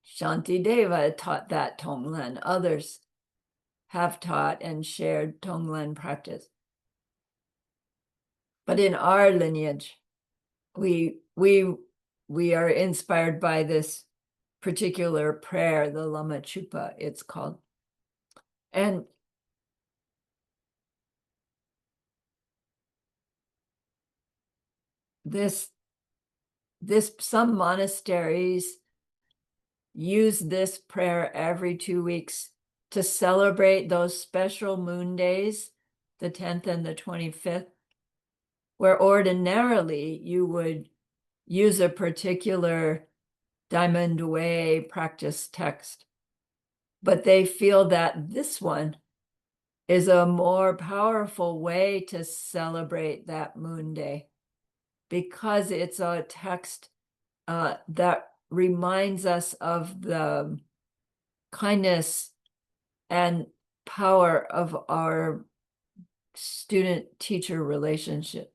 Speaker 1: Shantideva taught that TongLen. Others have taught and shared TongLen practice. But in our lineage, we are inspired by this particular prayer, the Lama Chupa, it's called. And some monasteries use this prayer every 2 weeks to celebrate those special moon days, the 10th and the 25th, where ordinarily you would use a particular Diamond Way practice text. But they feel that this one is a more powerful way to celebrate that moon day because it's a text that reminds us of the kindness and power of our student-teacher relationship.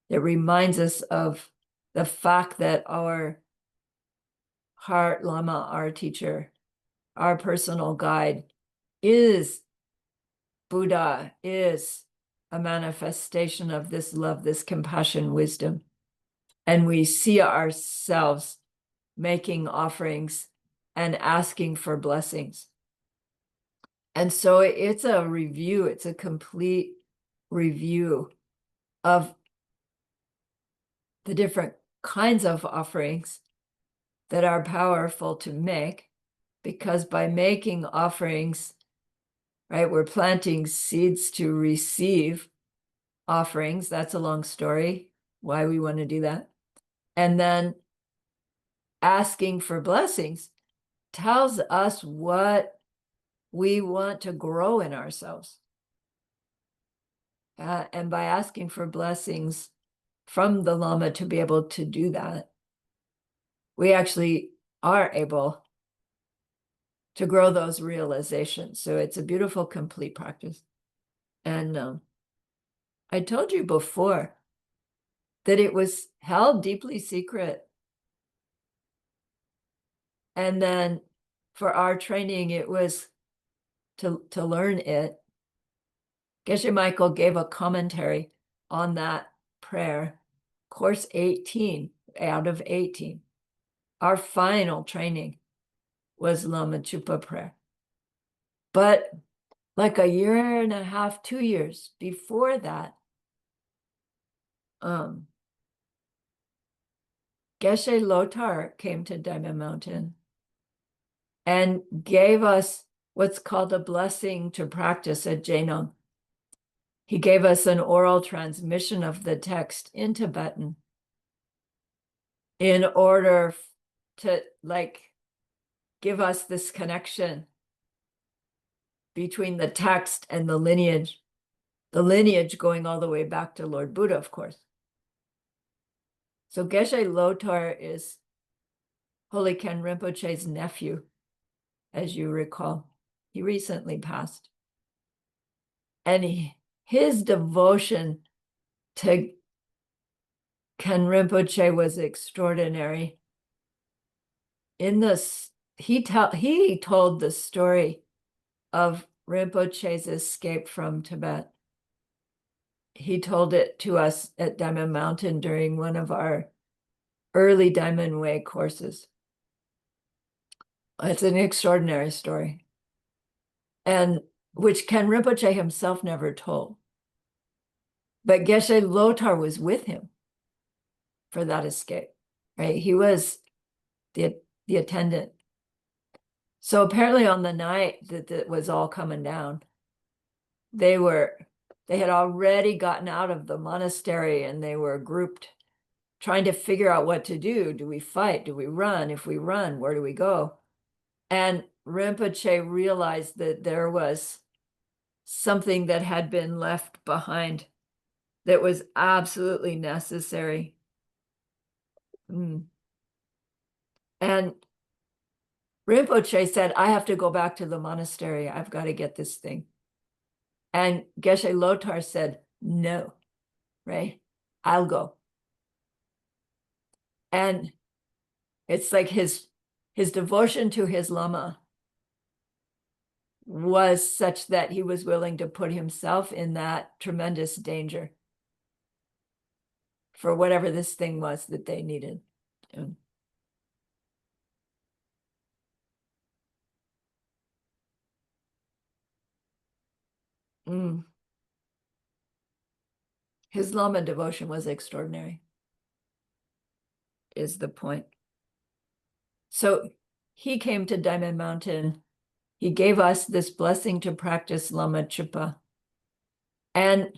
Speaker 1: It reminds us of the fact that our heart Lama, our teacher, our personal guide, is Buddha, is a manifestation of this love, this compassion, wisdom. And we see ourselves making offerings and asking for blessings. And so it's a review, it's a complete review of the different kinds of offerings that are powerful to make, because by making offerings, right, we're planting seeds to receive offerings. That's a long story, why we want to do that. And then asking for blessings tells us what we want to grow in ourselves. And by asking for blessings from the Lama to be able to do that, we actually are able to grow those realizations. So it's a beautiful, complete practice. And I told you before that it was held deeply secret. And then for our training, it was to learn it. Geshe Michael gave a commentary on that prayer, course 18 out of 18. Our final training was Lama Chupa prayer. But like a year and a half, 2 years before that, Geshe Lotar came to Diamond Mountain and gave us what's called a blessing to practice at Jainong. He gave us an oral transmission of the text in Tibetan in order to give us this connection between the text and the lineage going all the way back to Lord Buddha, of course. So Geshe Lotar is Holy Ken Rinpoche's nephew, as you recall. He recently passed. And his devotion to Ken Rinpoche was extraordinary. In this, he told the story of Rinpoche's escape from Tibet. He told it to us at Diamond Mountain during one of our early Diamond Way courses. It's an extraordinary story, and which Ken Rinpoche himself never told. But Geshe Lotar was with him for that escape, right? He was the attendant. So apparently on the night that it was all coming down, they were they had already gotten out of the monastery and they were grouped trying to figure out what to do. Do we fight? Do we run? If we run, where do we go? And Rinpoche realized that there was something that had been left behind that was absolutely necessary. And Rinpoche said, I have to go back to the monastery. I've got to get this thing. And Geshe Lotar said, no, right? I'll go. And it's like his devotion to his Lama was such that he was willing to put himself in that tremendous danger for whatever this thing was that they needed. Mm. His Lama devotion was extraordinary, is the point. So he came to Diamond Mountain. He gave us this blessing to practice Lama Chupa. And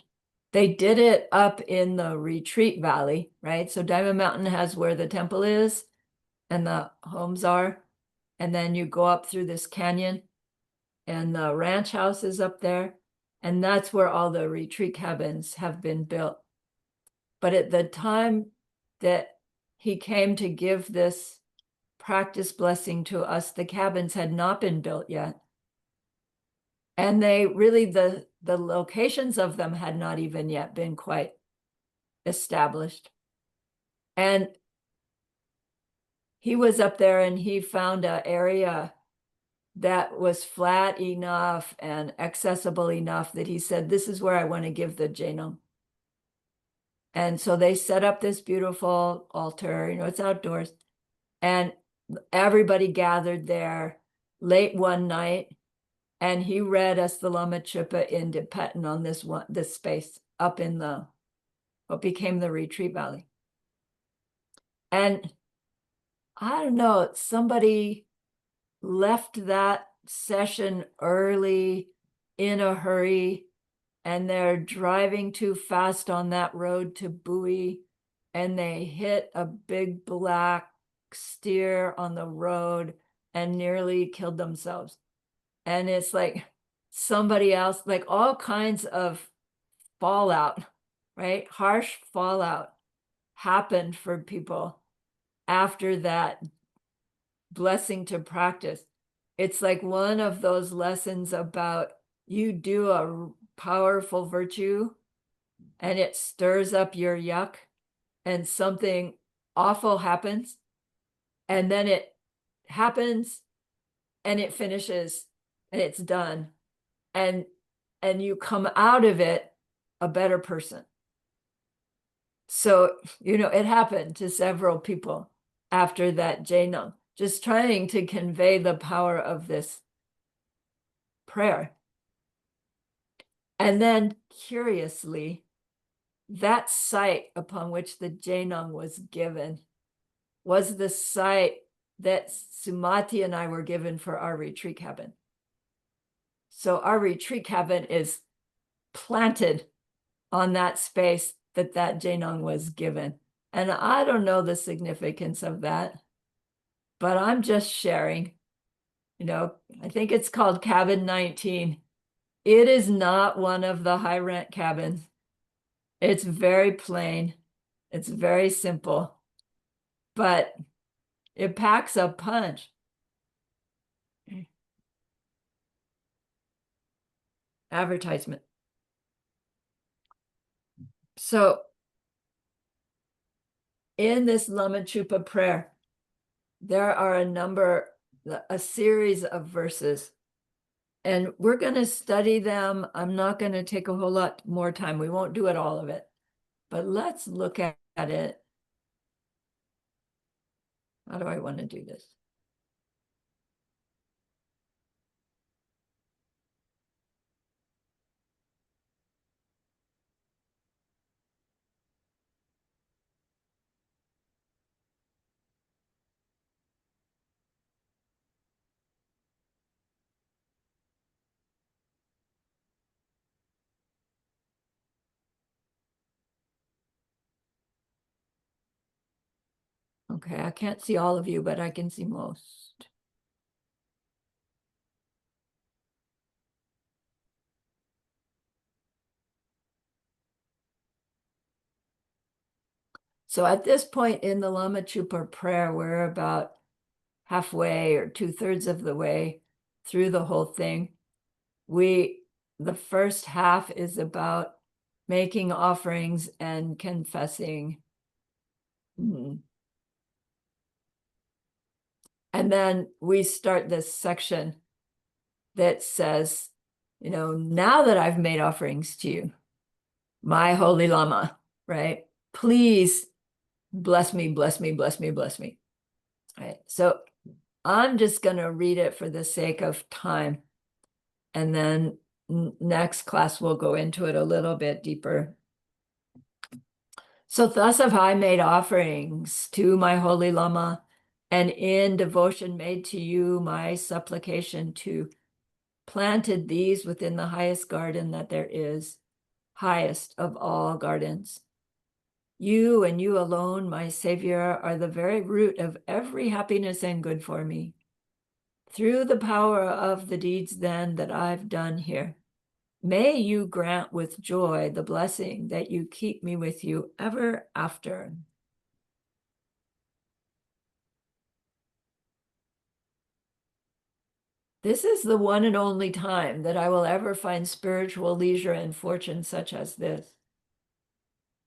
Speaker 1: they did it up in the retreat valley, right? So Diamond Mountain has where the temple is and the homes are. And then you go up through this canyon and the ranch house is up there. And that's where all the retreat cabins have been built. But at the time that he came to give this practice blessing to us, the cabins had not been built yet. And they really, the locations of them had not even yet been quite established. And he was up there and he found an area that was flat enough and accessible enough that he said, this is where I want to give the Jainam. And so they set up this beautiful altar, it's outdoors. And everybody gathered there late one night. And he read us the Lama Chupa in Tibetan on this space up in what became the retreat valley. And I don't know, somebody left that session early in a hurry and they're driving too fast on that road to Bowie and they hit a big black steer on the road and nearly killed themselves. And it's like somebody else, like all kinds of fallout, right? Harsh fallout happened for people after that blessing to practice. It's like one of those lessons about you do a powerful virtue and it stirs up your yuck and something awful happens and then it happens and it finishes and it's done and you come out of it a better person. So, it happened to several people after that Jainam, just trying to convey the power of this prayer. And then curiously, that site upon which the Jainam was given was the site that Sumati and I were given for our retreat cabin. So our retreat cabin is planted on that space that Jainam was given. And I don't know the significance of that, but I'm just sharing. I think it's called cabin 19. It is not one of the high rent cabins. It's very plain. It's very simple, but it packs a punch. Advertisement. So in this Lama Chupa prayer, there are a series of verses, and we're going to study them. I'm not going to take a whole lot more time. We won't do it all of it, but let's look at it. How do I want to do this? Okay, I can't see all of you, but I can see most. So at this point in the Lama Chupa prayer, we're about halfway or 2/3 of the way through the whole thing. The first half is about making offerings and confessing. And then we start this section that says, now that I've made offerings to you, my holy Lama, right? Please bless me, bless me, bless me, bless me. Right. So I'm just going to read it for the sake of time. And then next class, we'll go into it a little bit deeper. So thus have I made offerings to my holy Lama, and in devotion made to you my supplication to planted these within the highest garden that there is, highest of all gardens. You and you alone, my Savior, are the very root of every happiness and good for me. Through the power of the deeds then that I've done here, may you grant with joy the blessing that you keep me with you ever after. This is the one and only time that I will ever find spiritual leisure and fortune such as this.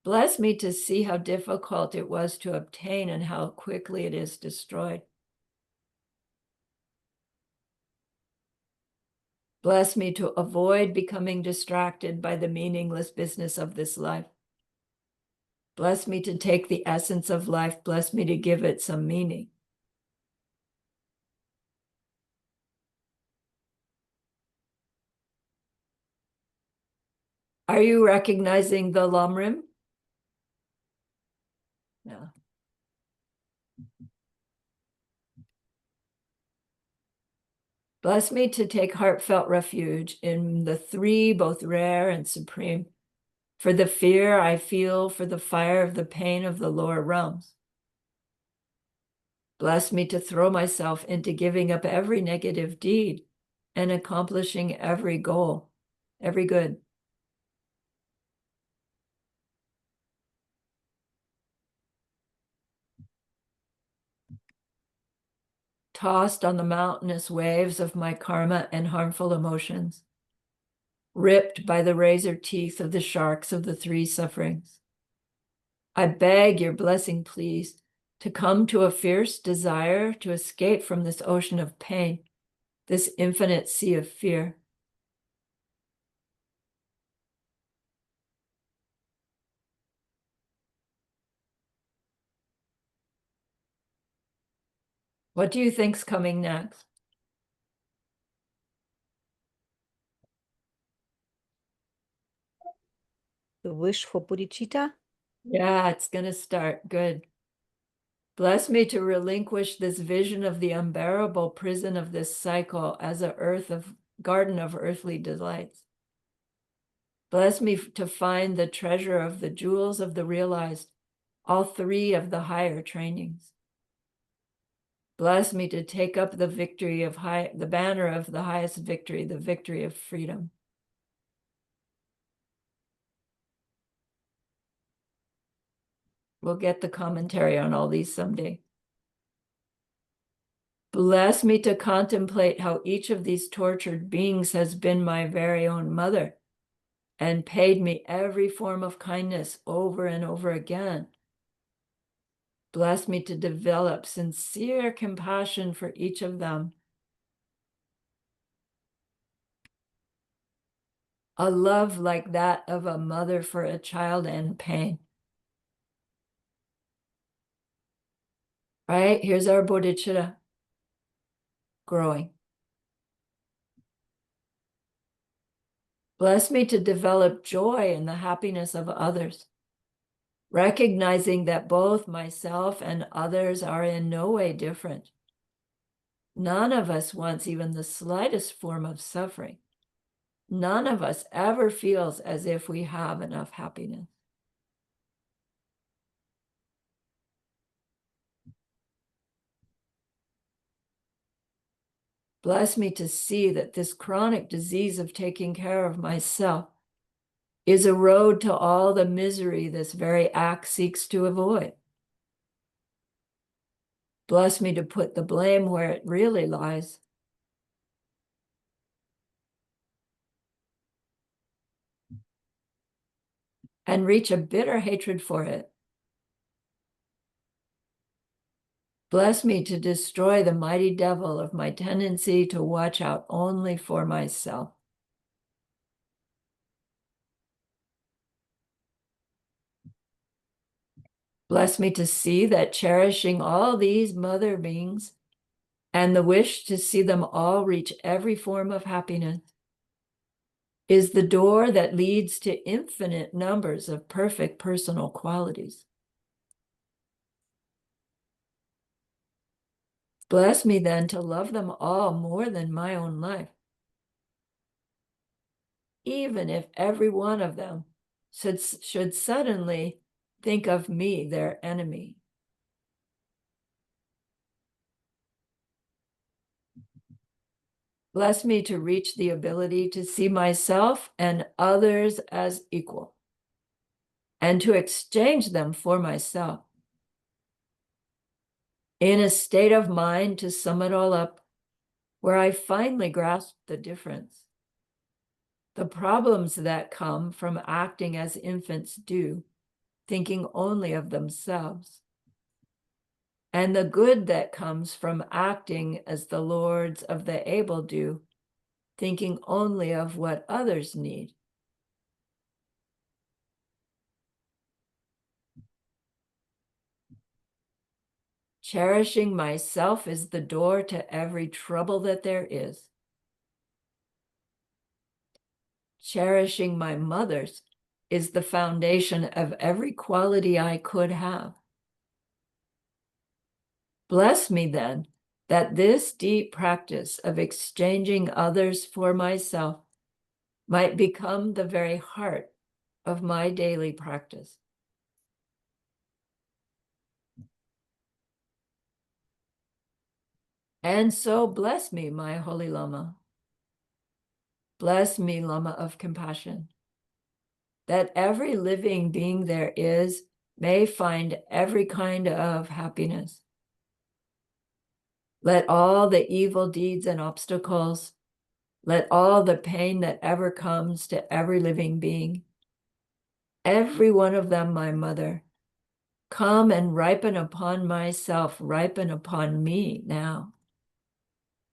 Speaker 1: Bless me to see how difficult it was to obtain and how quickly it is destroyed. Bless me to avoid becoming distracted by the meaningless business of this life. Bless me to take the essence of life. Bless me to give it some meaning. Are you recognizing the Lamrim? Yeah. Bless me to take heartfelt refuge in the three, both rare and supreme, for the fear I feel, for the fire of the pain of the lower realms. Bless me to throw myself into giving up every negative deed and accomplishing every goal, every good. Tossed on the mountainous waves of my karma and harmful emotions, ripped by the razor teeth of the sharks of the three sufferings. I beg your blessing, please, to come to a fierce desire to escape from this ocean of pain, this infinite sea of fear. What do you think's coming next?
Speaker 2: The wish for bodhicitta?
Speaker 1: Yeah, it's going to start. Good. Bless me to relinquish this vision of the unbearable prison of this cycle as a garden of earthly delights. Bless me to find the treasure of the jewels of the realized, all three of the higher trainings. Bless me to take up the the banner of the highest victory, the victory of freedom. We'll get the commentary on all these someday. Bless me to contemplate how each of these tortured beings has been my very own mother and paid me every form of kindness over and over again. Bless me to develop sincere compassion for each of them. A love like that of a mother for a child in pain. Right? Here's our bodhicitta growing. Bless me to develop joy in the happiness of others, recognizing that both myself and others are in no way different. None of us wants even the slightest form of suffering. None of us ever feels as if we have enough happiness. Bless me to see that this chronic disease of taking care of myself is a road to all the misery this very act seeks to avoid. Bless me to put the blame where it really lies. And reach a bitter hatred for it. Bless me to destroy the mighty devil of my tendency to watch out only for myself. Bless me to see that cherishing all these mother beings and the wish to see them all reach every form of happiness is the door that leads to infinite numbers of perfect personal qualities. Bless me then to love them all more than my own life, even if every one of them should suddenly think of me, their enemy. Bless me to reach the ability to see myself and others as equal, and to exchange them for myself. In a state of mind, to sum it all up, where I finally grasp the difference, the problems that come from acting as infants do, thinking only of themselves, and the good that comes from acting as the lords of the able do, thinking only of what others need. Cherishing myself is the door to every trouble that there is. Cherishing my mothers is the foundation of every quality I could have. Bless me then that this deep practice of exchanging others for myself might become the very heart of my daily practice. And so bless me, my holy Lama. Bless me, Lama of compassion, that every living being there is may find every kind of happiness. Let all the evil deeds and obstacles, let all the pain that ever comes to every living being, every one of them, my mother, come and ripen upon myself, ripen upon me now.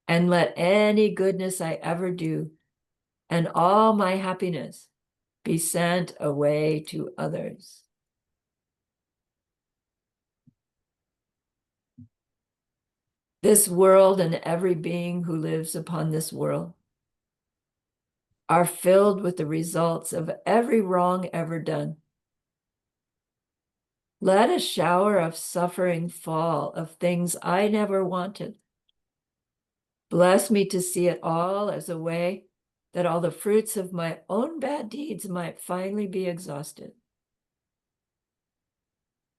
Speaker 1: And let any goodness I ever do and all my happiness be sent away to others. This world and every being who lives upon this world are filled with the results of every wrong ever done. Let a shower of suffering fall of things I never wanted. Bless me to see it all as a way that all the fruits of my own bad deeds might finally be exhausted.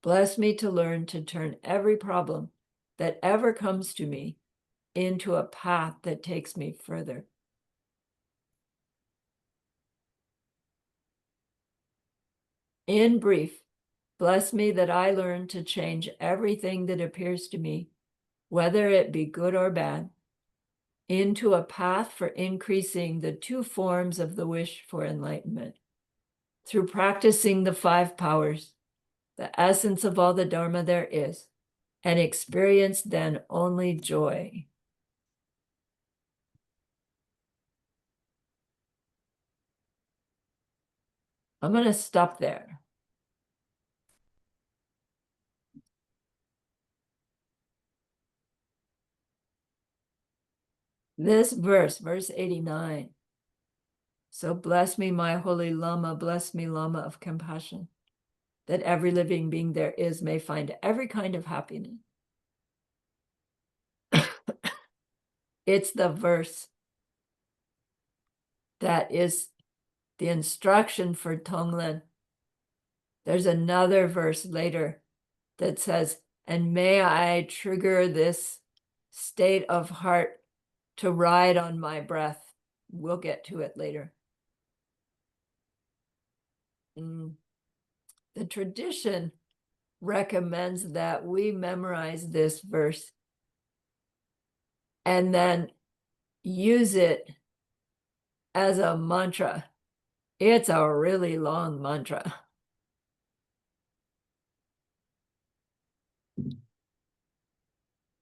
Speaker 1: Bless me to learn to turn every problem that ever comes to me into a path that takes me further. In brief, bless me that I learn to change everything that appears to me, whether it be good or bad, into a path for increasing the two forms of the wish for enlightenment. Through practicing the 5 powers, the essence of all the Dharma there is, and experience then only joy. I'm going to stop there. This verse, verse 89. So bless me, my holy Lama, bless me, Lama of compassion, that every living being there is may find every kind of happiness. It's the verse that is the instruction for TongLen. There's another verse later that says, and may I trigger this state of heart to ride on my breath. We'll get to it later. The tradition recommends that we memorize this verse and then use it as a mantra. It's a really long mantra.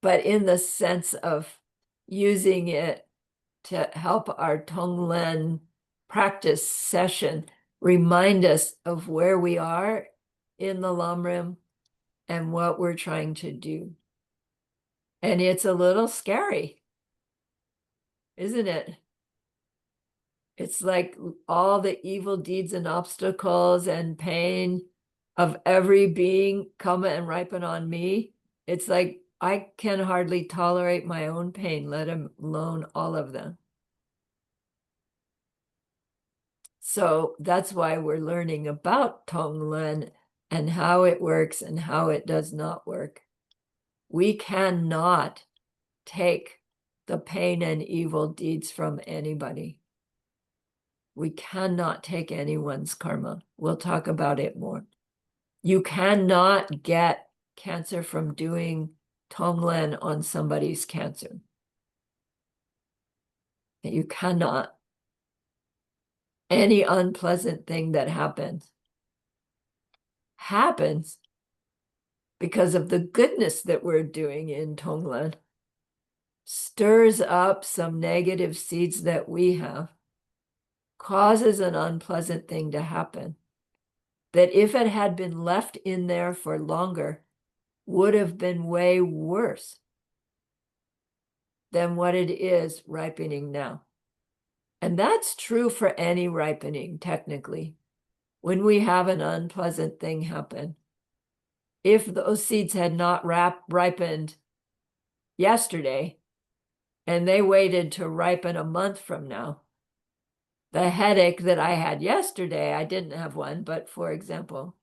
Speaker 1: But in the sense of using it to help our TongLen practice session, remind us of where we are in the Lamrim and what we're trying to do. And it's a little scary, isn't it? It's like all the evil deeds and obstacles and pain of every being come and ripen on me. It's like I can hardly tolerate my own pain, let alone all of them. So that's why we're learning about TongLen and how it works and how it does not work. We cannot take the pain and evil deeds from anybody. We cannot take anyone's karma. We'll talk about it more. You cannot get cancer from doing TongLen on somebody's cancer. You cannot. Any unpleasant thing that happens because of the goodness that we're doing in TongLen, stirs up some negative seeds that we have, causes an unpleasant thing to happen, that if it had been left in there for longer, would have been way worse than what it is ripening now. And that's true for any ripening, technically. When we have an unpleasant thing happen, if those seeds had not ripened yesterday, and they waited to ripen a month from now, the headache that I had yesterday, I didn't have one, but for example,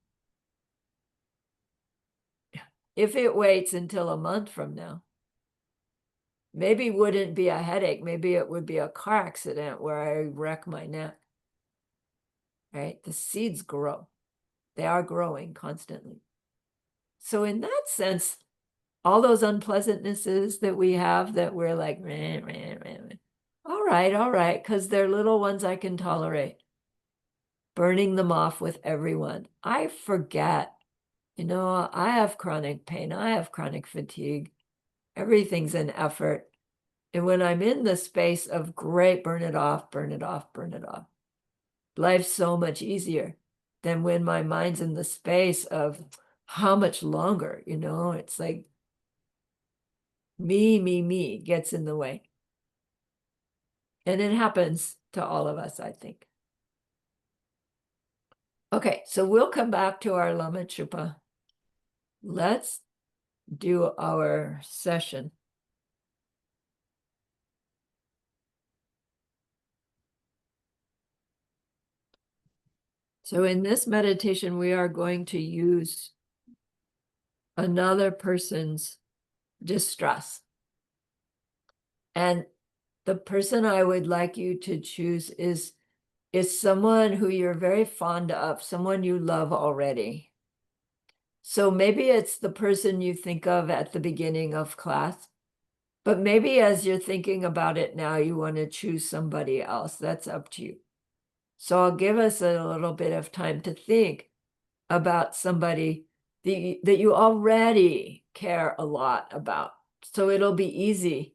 Speaker 1: if it waits until a month from now, maybe it wouldn't be a headache. Maybe it would be a car accident where I wreck my neck, right? The seeds grow. They are growing constantly. So in that sense, all those unpleasantnesses that we have that we're like, all right, because they're little ones I can tolerate. Burning them off with everyone. I forget, I have chronic pain. I have chronic fatigue. Everything's an effort. And when I'm in the space of great, burn it off, burn it off, burn it off, life's so much easier than when my mind's in the space of how much longer, it's like me gets in the way. And it happens to all of us, I think. Okay, so we'll come back to our Lama Chupa. Let's do our session. So in this meditation, we are going to use another person's distress. And the person I would like you to choose is someone who you're very fond of, someone you love already. So maybe it's the person you think of at the beginning of class, but maybe as you're thinking about it now, you want to choose somebody else. That's up to you. So I'll give us a little bit of time to think about somebody that you already care a lot about. So it'll be easy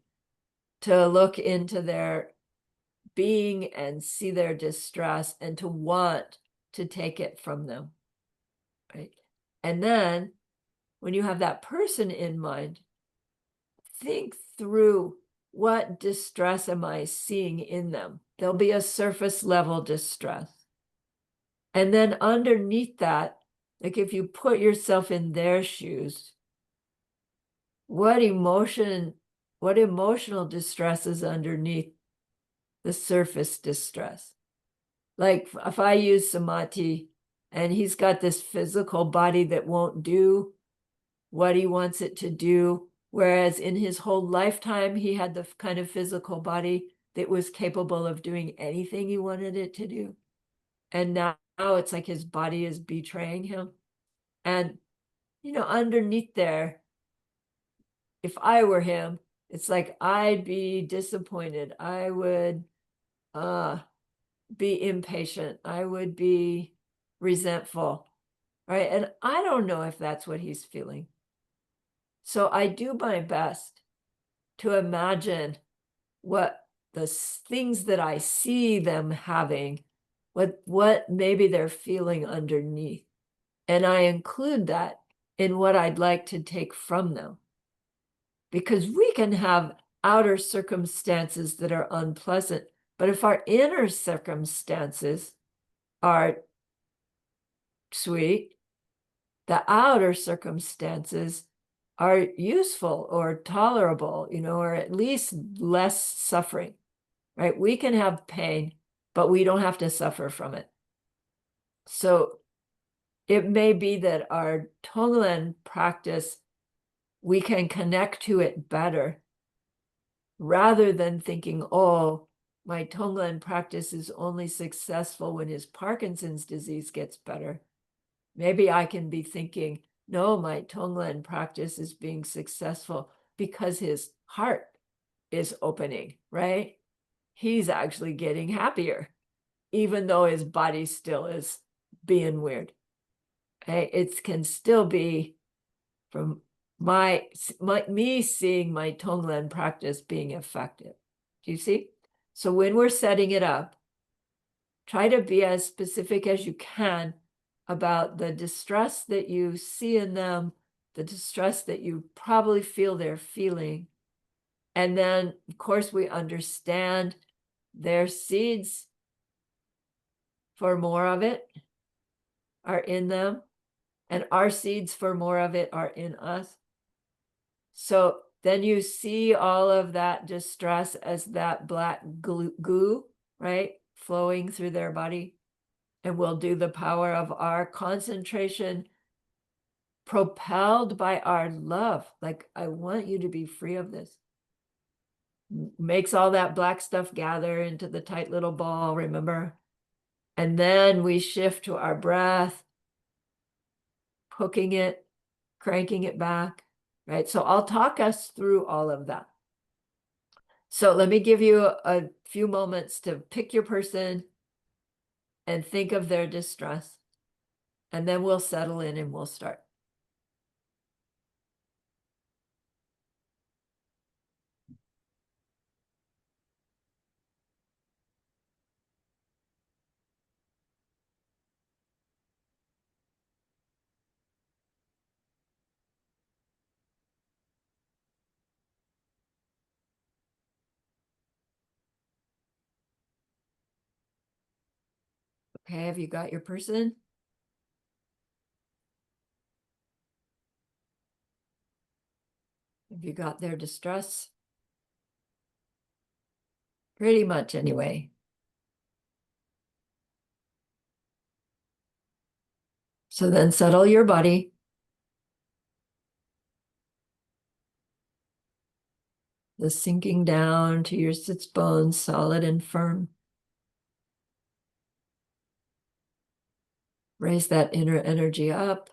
Speaker 1: to look into their being and see their distress and to want to take it from them, right? And then when you have that person in mind, think through what distress am I seeing in them? There'll be a surface level distress. And then underneath that, like if you put yourself in their shoes, what emotional distress is underneath the surface distress? Like if I use Samadhi and he's got this physical body that won't do what he wants it to do, Whereas in his whole lifetime, he had the kind of physical body that was capable of doing anything he wanted it to do. And now it's like his body is betraying him. And, underneath there, if I were him, it's like I'd be disappointed. I would be impatient. I would be resentful, right? And I don't know if that's what he's feeling. So I do my best to imagine what the things that I see them having, what maybe they're feeling underneath. And I include that in what I'd like to take from them. Because we can have outer circumstances that are unpleasant, but if our inner circumstances are sweet, the outer circumstances are useful or tolerable, or at least less suffering, right? We can have pain, but we don't have to suffer from it. So it may be that our TongLen practice, we can connect to it better rather than thinking, oh, my TongLen practice is only successful when his Parkinson's disease gets better. Maybe I can be thinking, no, my TongLen practice is being successful because his heart is opening, right? He's actually getting happier, even though his body still is being weird. Okay? It can still be from me seeing my TongLen practice being effective. Do you see? So when we're setting it up, try to be as specific as you can about the distress that you see in them, the distress that you probably feel they're feeling. And then, of course, we understand their seeds for more of it are in them, and our seeds for more of it are in us. So then you see all of that distress as that black goo, right, flowing through their body. And we'll do the power of our concentration propelled by our love. Like, I want you to be free of this. Makes all that black stuff gather into the tight little ball, remember? And then we shift to our breath, hooking it, cranking it back, right? So I'll talk us through all of that. So let me give you a few moments to pick your person and think of their distress. And then we'll settle in and we'll start. Okay, have you got your person? Have you got their distress? Pretty much anyway. So then settle your body. The sinking down to your sits bones, solid and firm. Raise that inner energy up.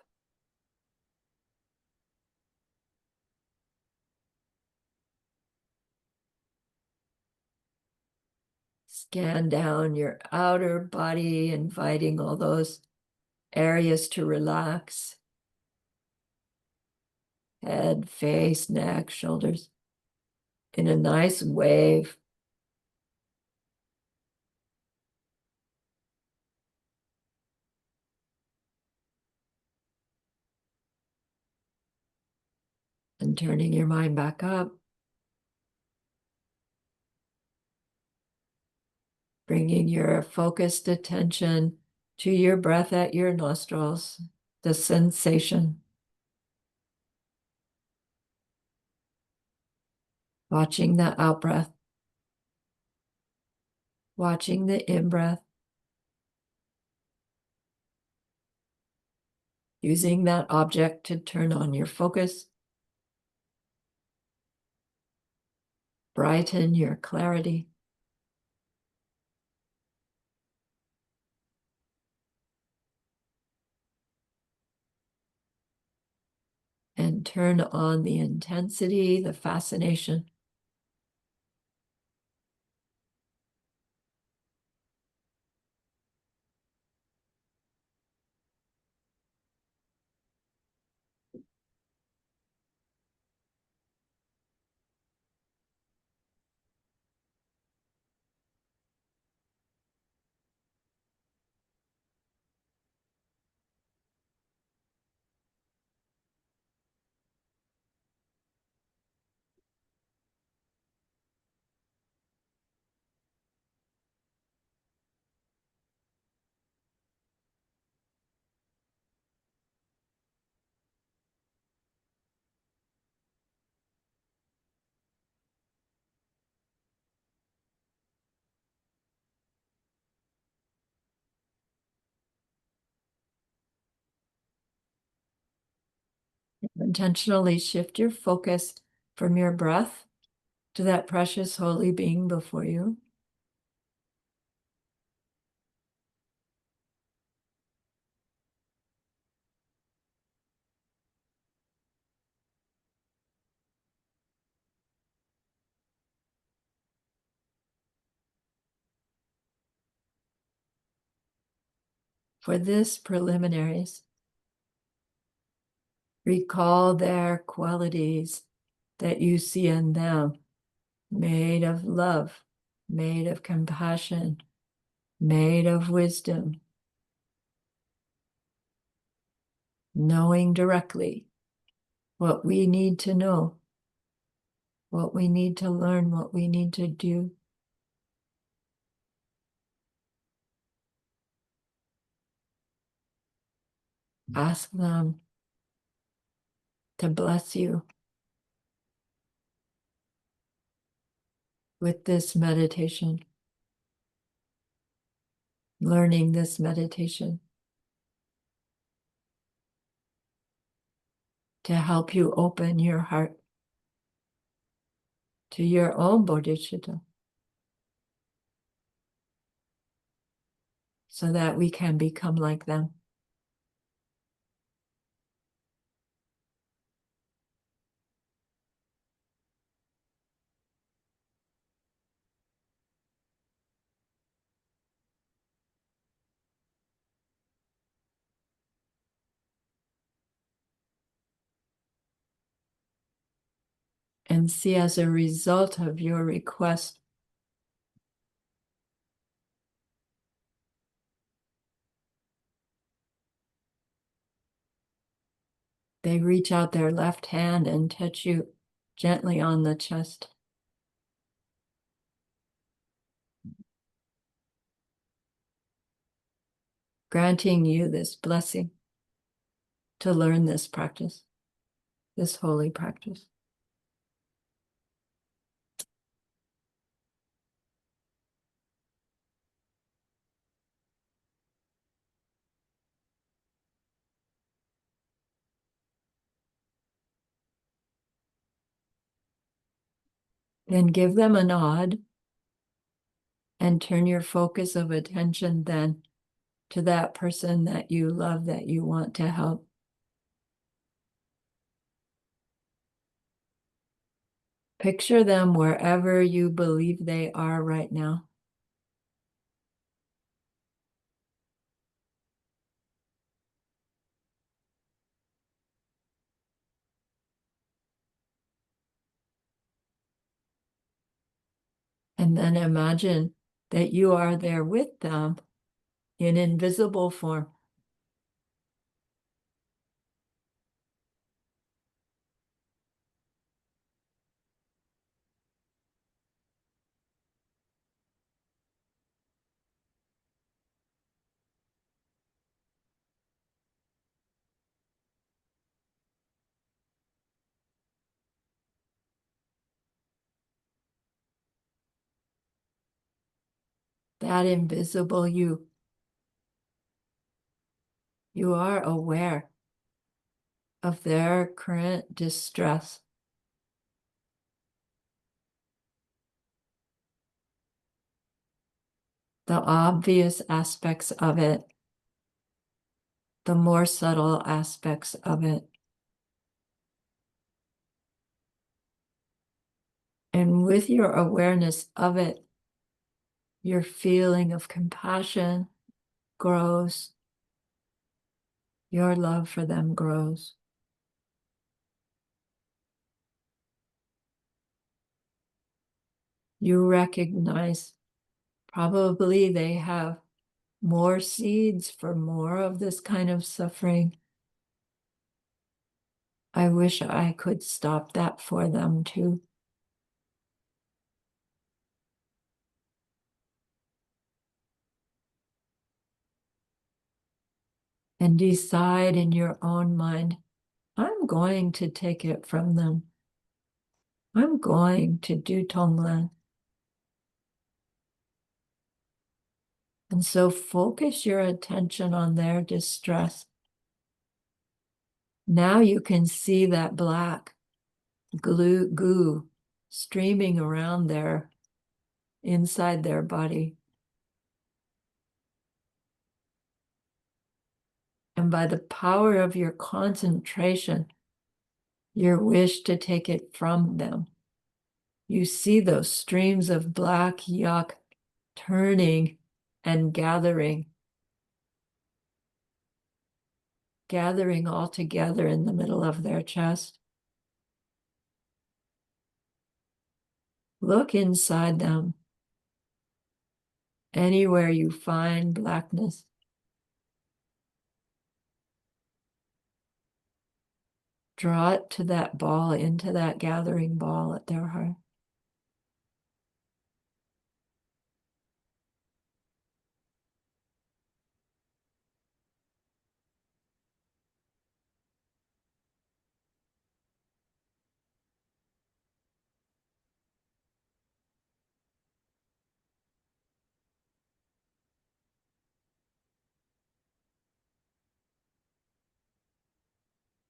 Speaker 1: Scan down your outer body, inviting all those areas to relax. Head, face, neck, shoulders. In a nice wave. And turning your mind back up. Bringing your focused attention to your breath at your nostrils, the sensation. Watching the out breath. Watching the in breath. Using that object to turn on your focus. brighten your clarity. And turn on the intensity, the fascination. Intentionally shift your focus from your breath to that precious holy being before you. For this preliminaries, recall their qualities that you see in them, made of love, made of compassion, made of wisdom, knowing directly what we need to know, what we need to learn, what we need to do. Ask them to bless you with this meditation, learning this meditation to help you open your heart to your own bodhicitta so that we can become like them. And see, as a result of your request, they reach out their left hand and touch you gently on the chest, granting you this blessing to learn this practice, this holy practice. Then give them a nod and turn your focus of attention then to that person that you love, that you want to help. Picture them wherever you believe they are right now. And then imagine that you are there with them in invisible form. That invisible you are aware of their current distress. the obvious aspects of it, the more subtle aspects of it. And with your awareness of it, your feeling of compassion grows, your love for them grows. You recognize probably they have more seeds for more of this kind of suffering. I wish I could stop that for them too. And decide in your own mind, I'm going to take it from them. I'm going to do TongLen. And so focus your attention on their distress. Now you can see that black goo streaming around there, inside their body. And by the power of your concentration, your wish to take it from them, you see those streams of black yuck turning and gathering all together in the middle of their chest. Look inside them. Anywhere you find blackness, draw it to that ball, into that gathering ball at their heart.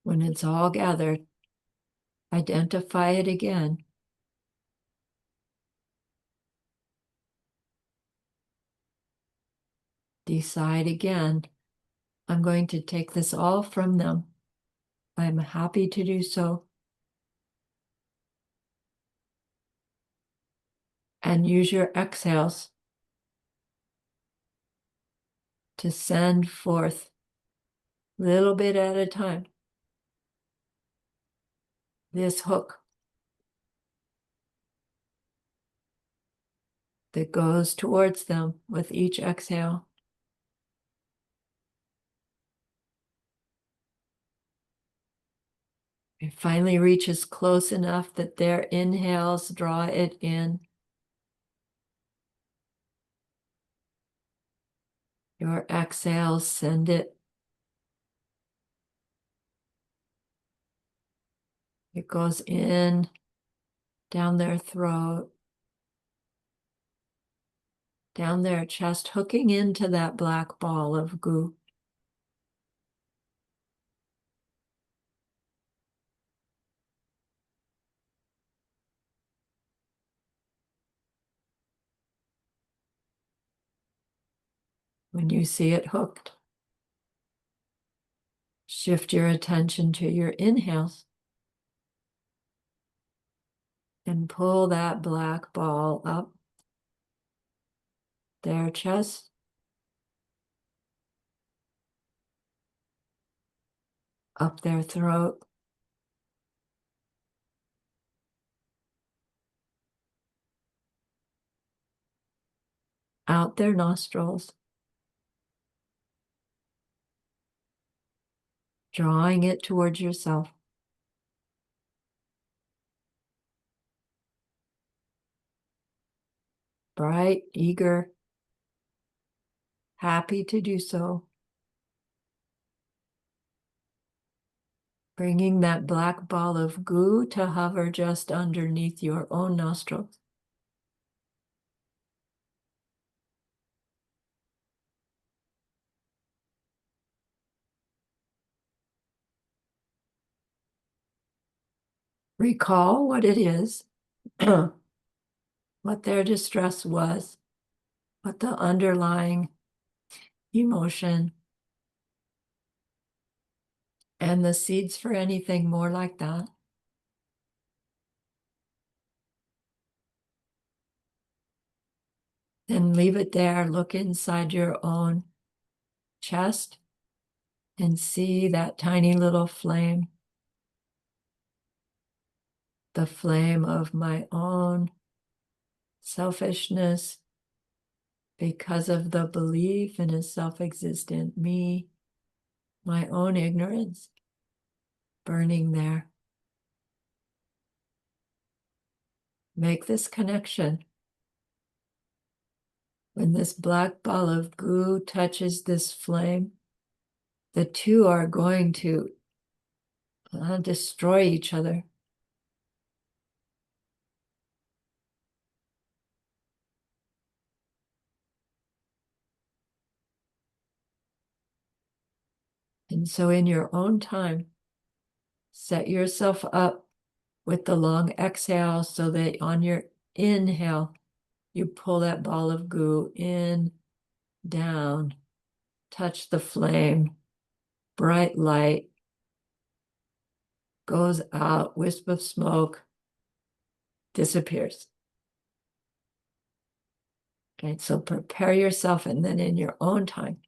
Speaker 1: When it's all gathered, identify it again. Decide again, I'm going to take this all from them. I'm happy to do so. And use your exhales to send forth, little bit at a time, this hook that goes towards them with each exhale. It finally reaches close enough that their inhales draw it in. Your exhales send it. It goes in, down their throat, down their chest, hooking into that black ball of goo. When you see it hooked, shift your attention to your inhales and pull that black ball up their chest, up their throat, out their nostrils, drawing it towards yourself. Bright, eager, happy to do so. Bringing that black ball of goo to hover just underneath your own nostrils. Recall what it is, what their distress was, but the underlying emotion and the seeds for anything more like that. Then leave it there. Look inside your own chest and see that tiny little flame, the flame of my own selfishness because of the belief in a self-existent me, my own ignorance burning there. Make this connection. When this black ball of goo touches this flame, the two are going to destroy each other. And so in your own time, set yourself up with the long exhale so that on your inhale, you pull that ball of goo in, down, touch the flame, bright light, goes out, wisp of smoke, disappears. Okay, so prepare yourself, and then in your own time,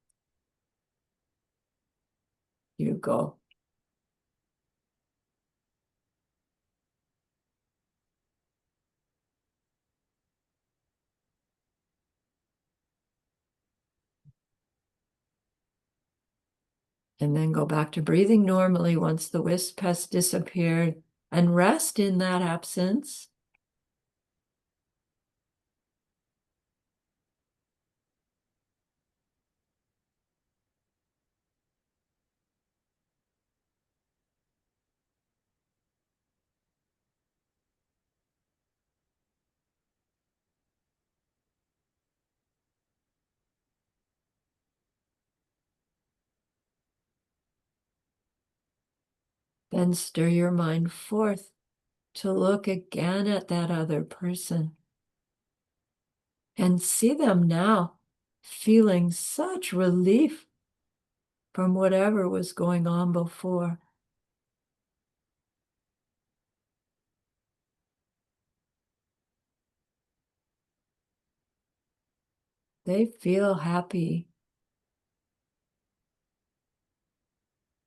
Speaker 1: you go. And then go back to breathing normally once the wisp has disappeared, and rest in that absence. Then stir your mind forth to look again at that other person and see them now feeling such relief from whatever was going on before. They feel happy,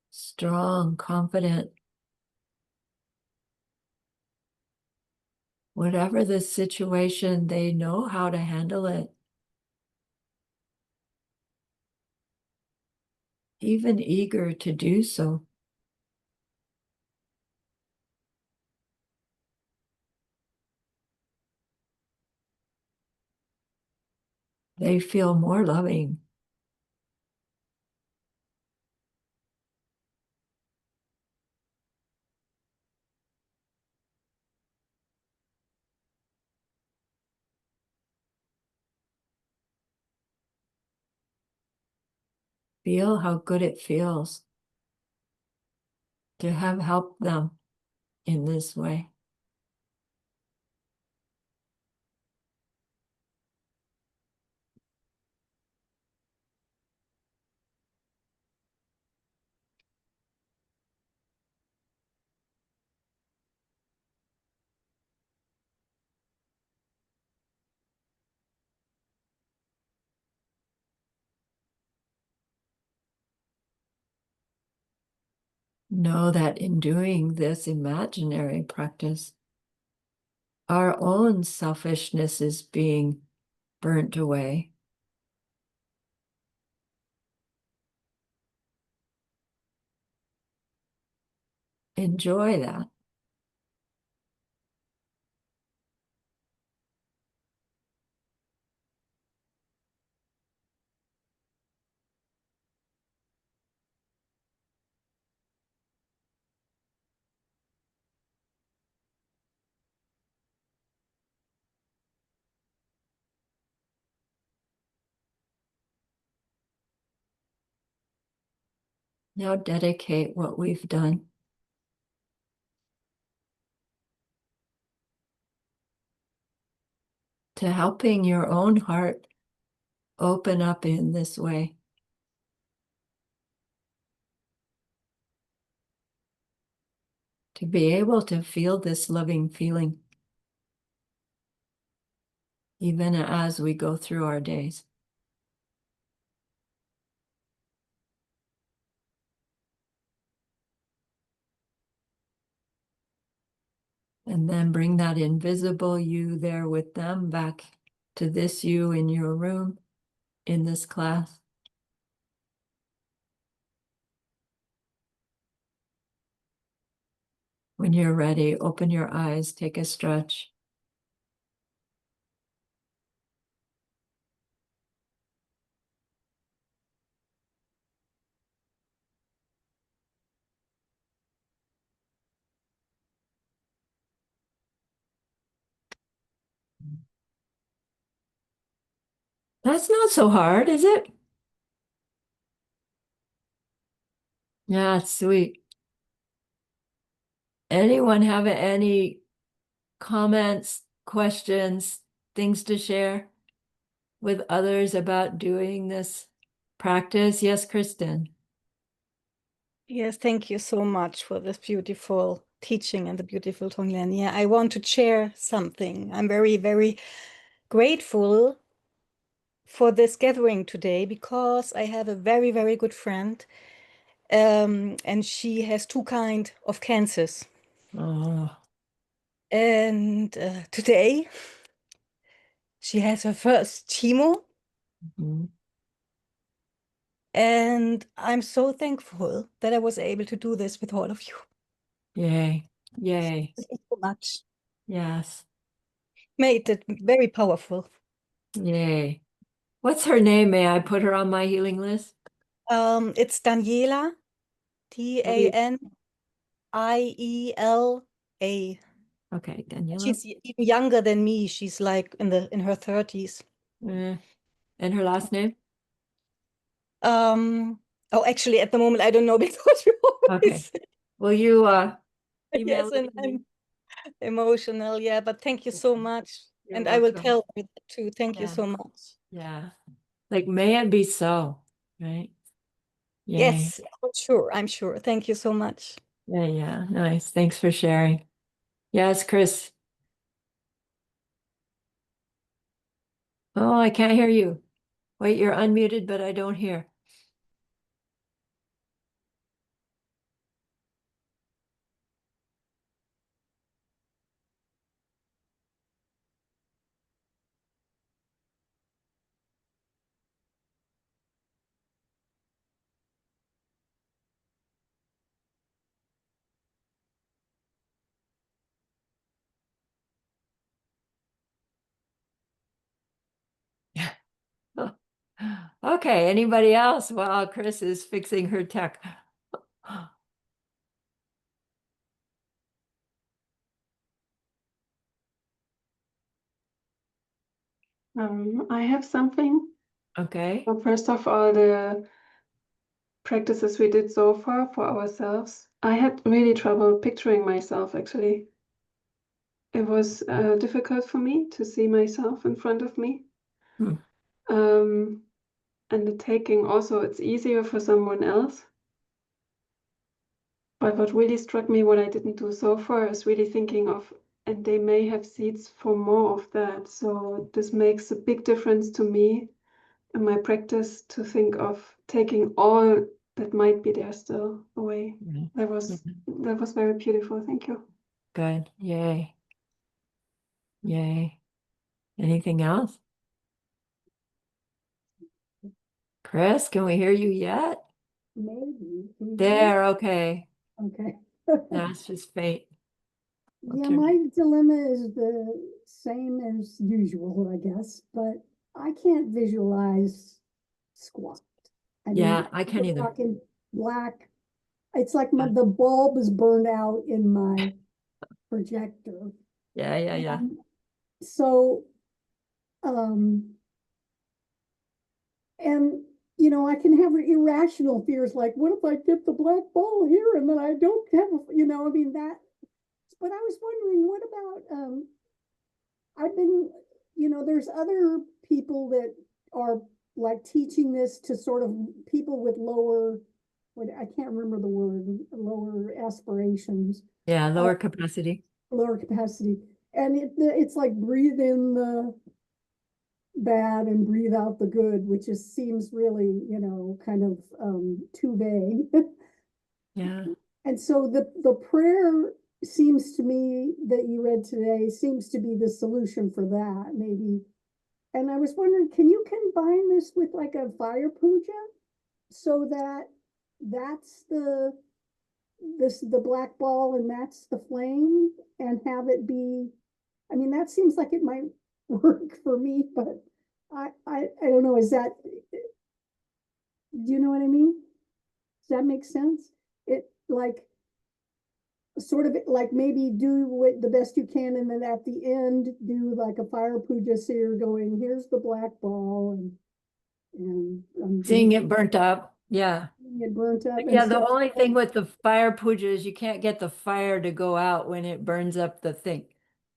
Speaker 1: strong, confident. Whatever the situation, they know how to handle it. Even eager to do so. They feel more loving. Feel how good it feels to have helped them in this way. Know that in doing this imaginary practice, our own selfishness is being burnt away. Enjoy that. Now dedicate what we've done to helping your own heart open up in this way. To be able to feel this loving feeling, even as we go through our days. And then bring that invisible you there with them back to this you in your room, in this class. When you're ready, open your eyes, take a stretch. That's not so hard, is it? Yeah, it's sweet. Anyone have any comments, questions, things to share with others about doing this practice? Yes, Kristen.
Speaker 2: Yes, thank you so much for this beautiful teaching and the beautiful TongLen. Yeah, I want to share something. I'm very, very grateful for this gathering today because I have a very, very good friend, and she has two kind of cancers.
Speaker 1: Oh,
Speaker 2: And today she has her first chemo,
Speaker 1: mhm.
Speaker 2: and I'm so thankful that I was able to do this with all of you.
Speaker 1: Yay, yay,
Speaker 2: Thank you so much.
Speaker 1: yes,
Speaker 2: Made it very powerful.
Speaker 1: yay. What's her name? May I put her on my healing list?
Speaker 2: It's Daniela,
Speaker 1: Maybe.
Speaker 2: Daniela.
Speaker 1: Okay, Daniela.
Speaker 2: She's even younger than me. She's like in her 30s.
Speaker 1: Eh, and her last name?
Speaker 2: Um, oh, actually, at the moment, I don't know because you
Speaker 1: Okay.
Speaker 2: always,
Speaker 1: Will you email
Speaker 2: yes,
Speaker 1: it
Speaker 2: and
Speaker 1: to me?
Speaker 2: I'm emotional. Yeah, but thank you so much.
Speaker 1: You're
Speaker 2: And I will
Speaker 1: welcome.
Speaker 2: tell her that too. Thank you
Speaker 1: Yeah,
Speaker 2: so much.
Speaker 1: yeah. Like, may it be so, right? Yay.
Speaker 2: Yes, for sure. I'm sure. Thank you so much.
Speaker 1: Yeah, yeah. Nice. Thanks for sharing. Yes, Chris. Oh, I can't hear you. Wait, you're unmuted, but I don't hear. Okay, anybody else while Chris is fixing her tech?
Speaker 3: I have something.
Speaker 1: Okay.
Speaker 3: Well, first of all, the practices we did so far for ourselves, I had really trouble picturing myself, actually. It was difficult for me to see myself in front of me.
Speaker 1: Hmm.
Speaker 3: Um, and the taking also, it's easier for someone else. But what really struck me, what I didn't do so far, is really thinking of, and they may have seeds for more of that. So this makes a big difference to me in my practice to think of taking all that might be there still away.
Speaker 1: Mhm.
Speaker 3: That was very beautiful. Thank you.
Speaker 1: Good. Yay. Yay. Anything else? Chris, can we hear you yet?
Speaker 4: Maybe. Can you hear me?
Speaker 1: There, okay.
Speaker 4: Okay.
Speaker 1: That's just fate. I'll
Speaker 4: Yeah,
Speaker 1: turn
Speaker 4: my
Speaker 1: it.
Speaker 4: dilemma is the same as usual, I guess, but I can't visualize squat. I mean,
Speaker 1: Yeah, I can't
Speaker 4: we're
Speaker 1: either.
Speaker 4: talking black. It's like
Speaker 1: Yeah,
Speaker 4: the bulb is burned out in my projector.
Speaker 1: yeah, yeah, yeah.
Speaker 4: And so, um, and I can have irrational fears like, what if I get the black ball here and then I don't have, I mean that. But I was wondering, what about I've been, there's other people that are like teaching this to sort of people with lower, what, I can't remember the word, lower aspirations,
Speaker 1: Yeah, lower capacity.
Speaker 4: lower capacity. And it's like breathe in the bad and breathe out the good, which just seems really, you know, kind of too vague.
Speaker 1: Yeah.
Speaker 4: And so the prayer seems to me that you read today seems to be the solution for that, maybe. And I was wondering, can you combine this with like a fire puja so that that's the black ball and that's the flame, and have it be, I mean, that seems like it might work for me, but I don't know, is that, do you know what I mean? Does that make sense? It like sort of like maybe do what the best you can, and then at the end do like a fire puja, so you're going, here's the black ball, and I'm
Speaker 1: Seeing it burnt up. Yeah.
Speaker 4: it burnt up.
Speaker 1: Yeah, the only thing with the fire puja is you can't get the fire to go out when it burns up the thing.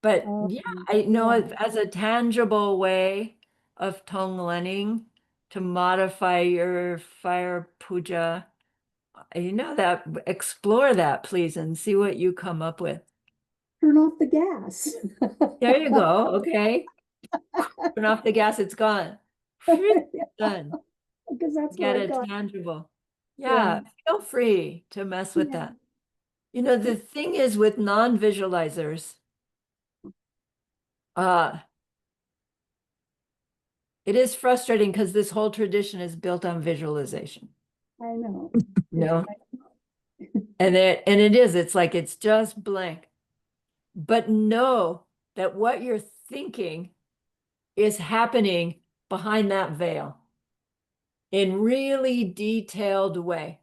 Speaker 1: But yeah, I know
Speaker 4: yeah.
Speaker 1: it as a tangible way of tonglening to modify your fire puja. You know that, explore that, please, and see what you come up with.
Speaker 4: Turn off the gas.
Speaker 1: There you go. Okay. Turn off the gas, it's gone. Done.
Speaker 4: Because that's what
Speaker 1: Get
Speaker 4: I've
Speaker 1: it
Speaker 4: got.
Speaker 1: tangible.
Speaker 4: Yeah.
Speaker 1: Yeah, feel free to mess with
Speaker 4: Yeah.
Speaker 1: that. You know, the thing is with non-visualizers, uh, it is frustrating because this whole tradition is built on visualization.
Speaker 4: I know.
Speaker 1: No. And it's like it's just blank. But know that what you're thinking is happening behind that veil in really detailed way.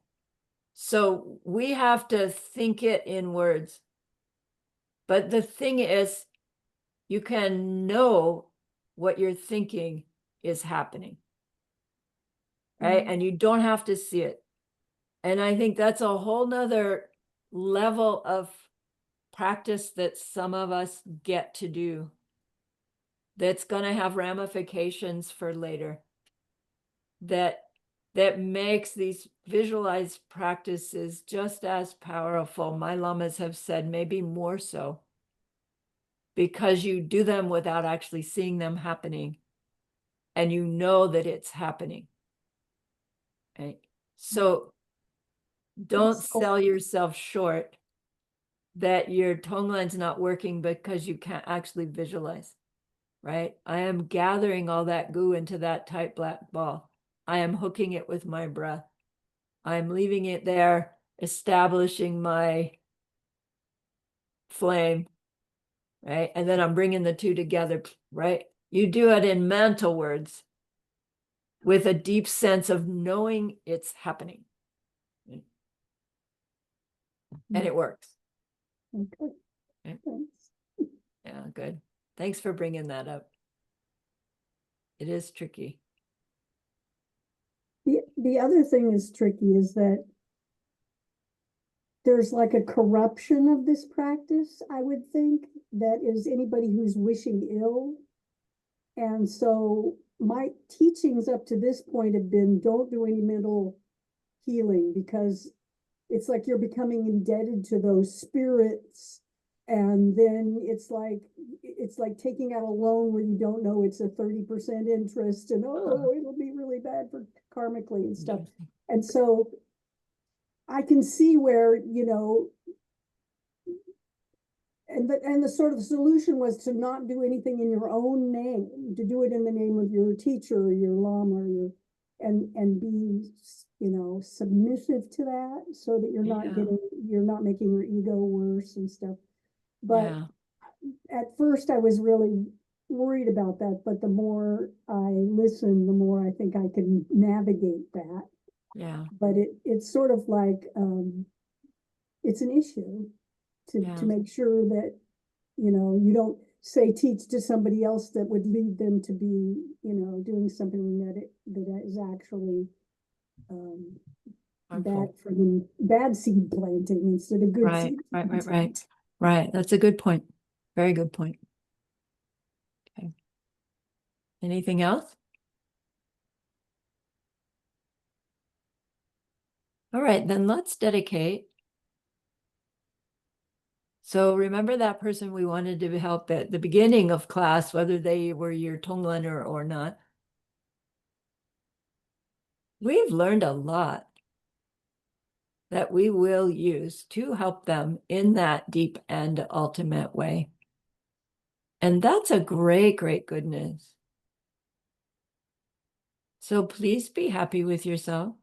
Speaker 1: So we have to think it in words. But the thing is, you can know what you're thinking is happening, right? And you don't have to see it. And I think that's a whole nother level of practice that some of us get to do that's going to have ramifications for later, that makes these visualized practices just as powerful. My lamas have said maybe more so, because you do them without actually seeing them happening, and you know that it's happening. Right? So don't sell yourself short that your TongLen's not working because you can't actually visualize, right? I am gathering all that goo into that tight black ball. I am hooking it with my breath. I'm leaving it there, establishing my flame, right? And then I'm bringing the two together, right? You do it in mental words with a deep sense of knowing it's happening. And it works.
Speaker 4: Okay.
Speaker 1: Okay.
Speaker 4: Thanks.
Speaker 1: Yeah, good. Thanks for bringing that up. It is tricky.
Speaker 4: The other thing is tricky is that there's like a corruption of this practice, I would think, that is anybody who's wishing ill. And so my teachings up to this point have been, don't do any mental healing, because it's like you're becoming indebted to those spirits, and then it's like taking out a loan where you don't know it's a 30% interest, and it'll be really bad for karmically and stuff. And so I can see where, you know, and the sort of solution was to not do anything in your own name, to do it in the name of your teacher or your lama or your, and be, you know, submissive to that, so that you're not making your ego worse and stuff. But at first I was really worried about that, but the more I listen, the more I think I can navigate that.
Speaker 1: Yeah.
Speaker 4: But it's sort of like it's an issue to make sure that, you know, you don't teach to somebody else that would lead them to be, you know, doing something that is actually bad for them, bad seed planting instead of good seed planting.
Speaker 1: Right. That's a good point. Very good point. Okay. Anything else? All right, then let's dedicate. So remember that person we wanted to help at the beginning of class, whether they were your TongLen or not. We've learned a lot that we will use to help them in that deep and ultimate way. And that's a great, great goodness. So please be happy with yourself.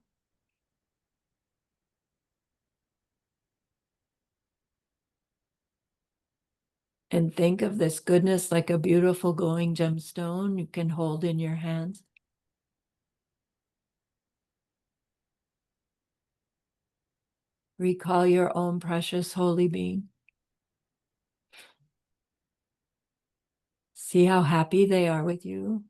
Speaker 1: And think of this goodness like a beautiful glowing gemstone you can hold in your hands. Recall your own precious holy being. See how happy they are with you.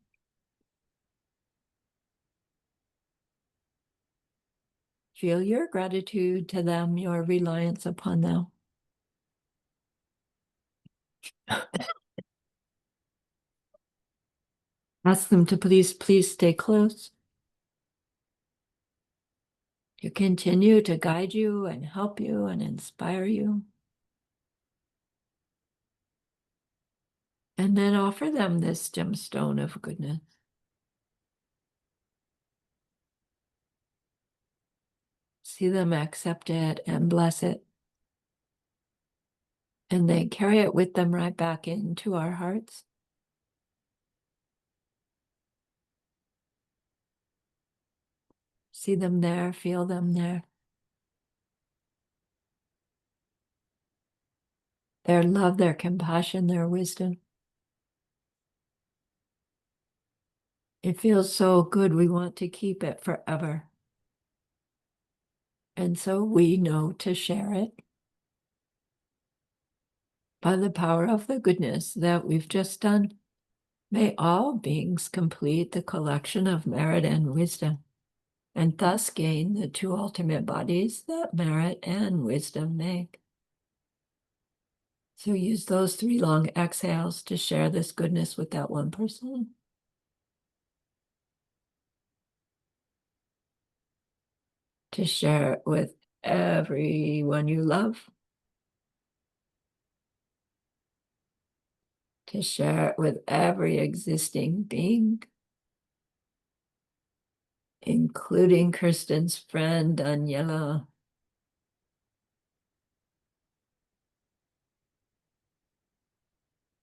Speaker 1: Feel your gratitude to them, your reliance upon them. Ask them to please stay close. To continue to guide you and help you and inspire you. And then offer them this gemstone of goodness. See them accept it and bless it. And they carry it with them right back into our hearts. See them there, feel them there. Their love, their compassion, their wisdom. It feels so good. We want to keep it forever. And so we know to share it by the power of the goodness that we've just done. May all beings complete the collection of merit and wisdom, and thus gain the two ultimate bodies that merit and wisdom make. So use those 3 long exhales to share this goodness with that one person. To share it with everyone you love. To share it with every existing being, including Kirsten's friend, Daniela.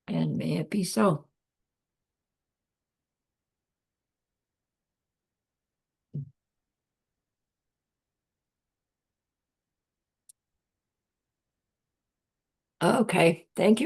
Speaker 1: And may it be so. Okay, thank you for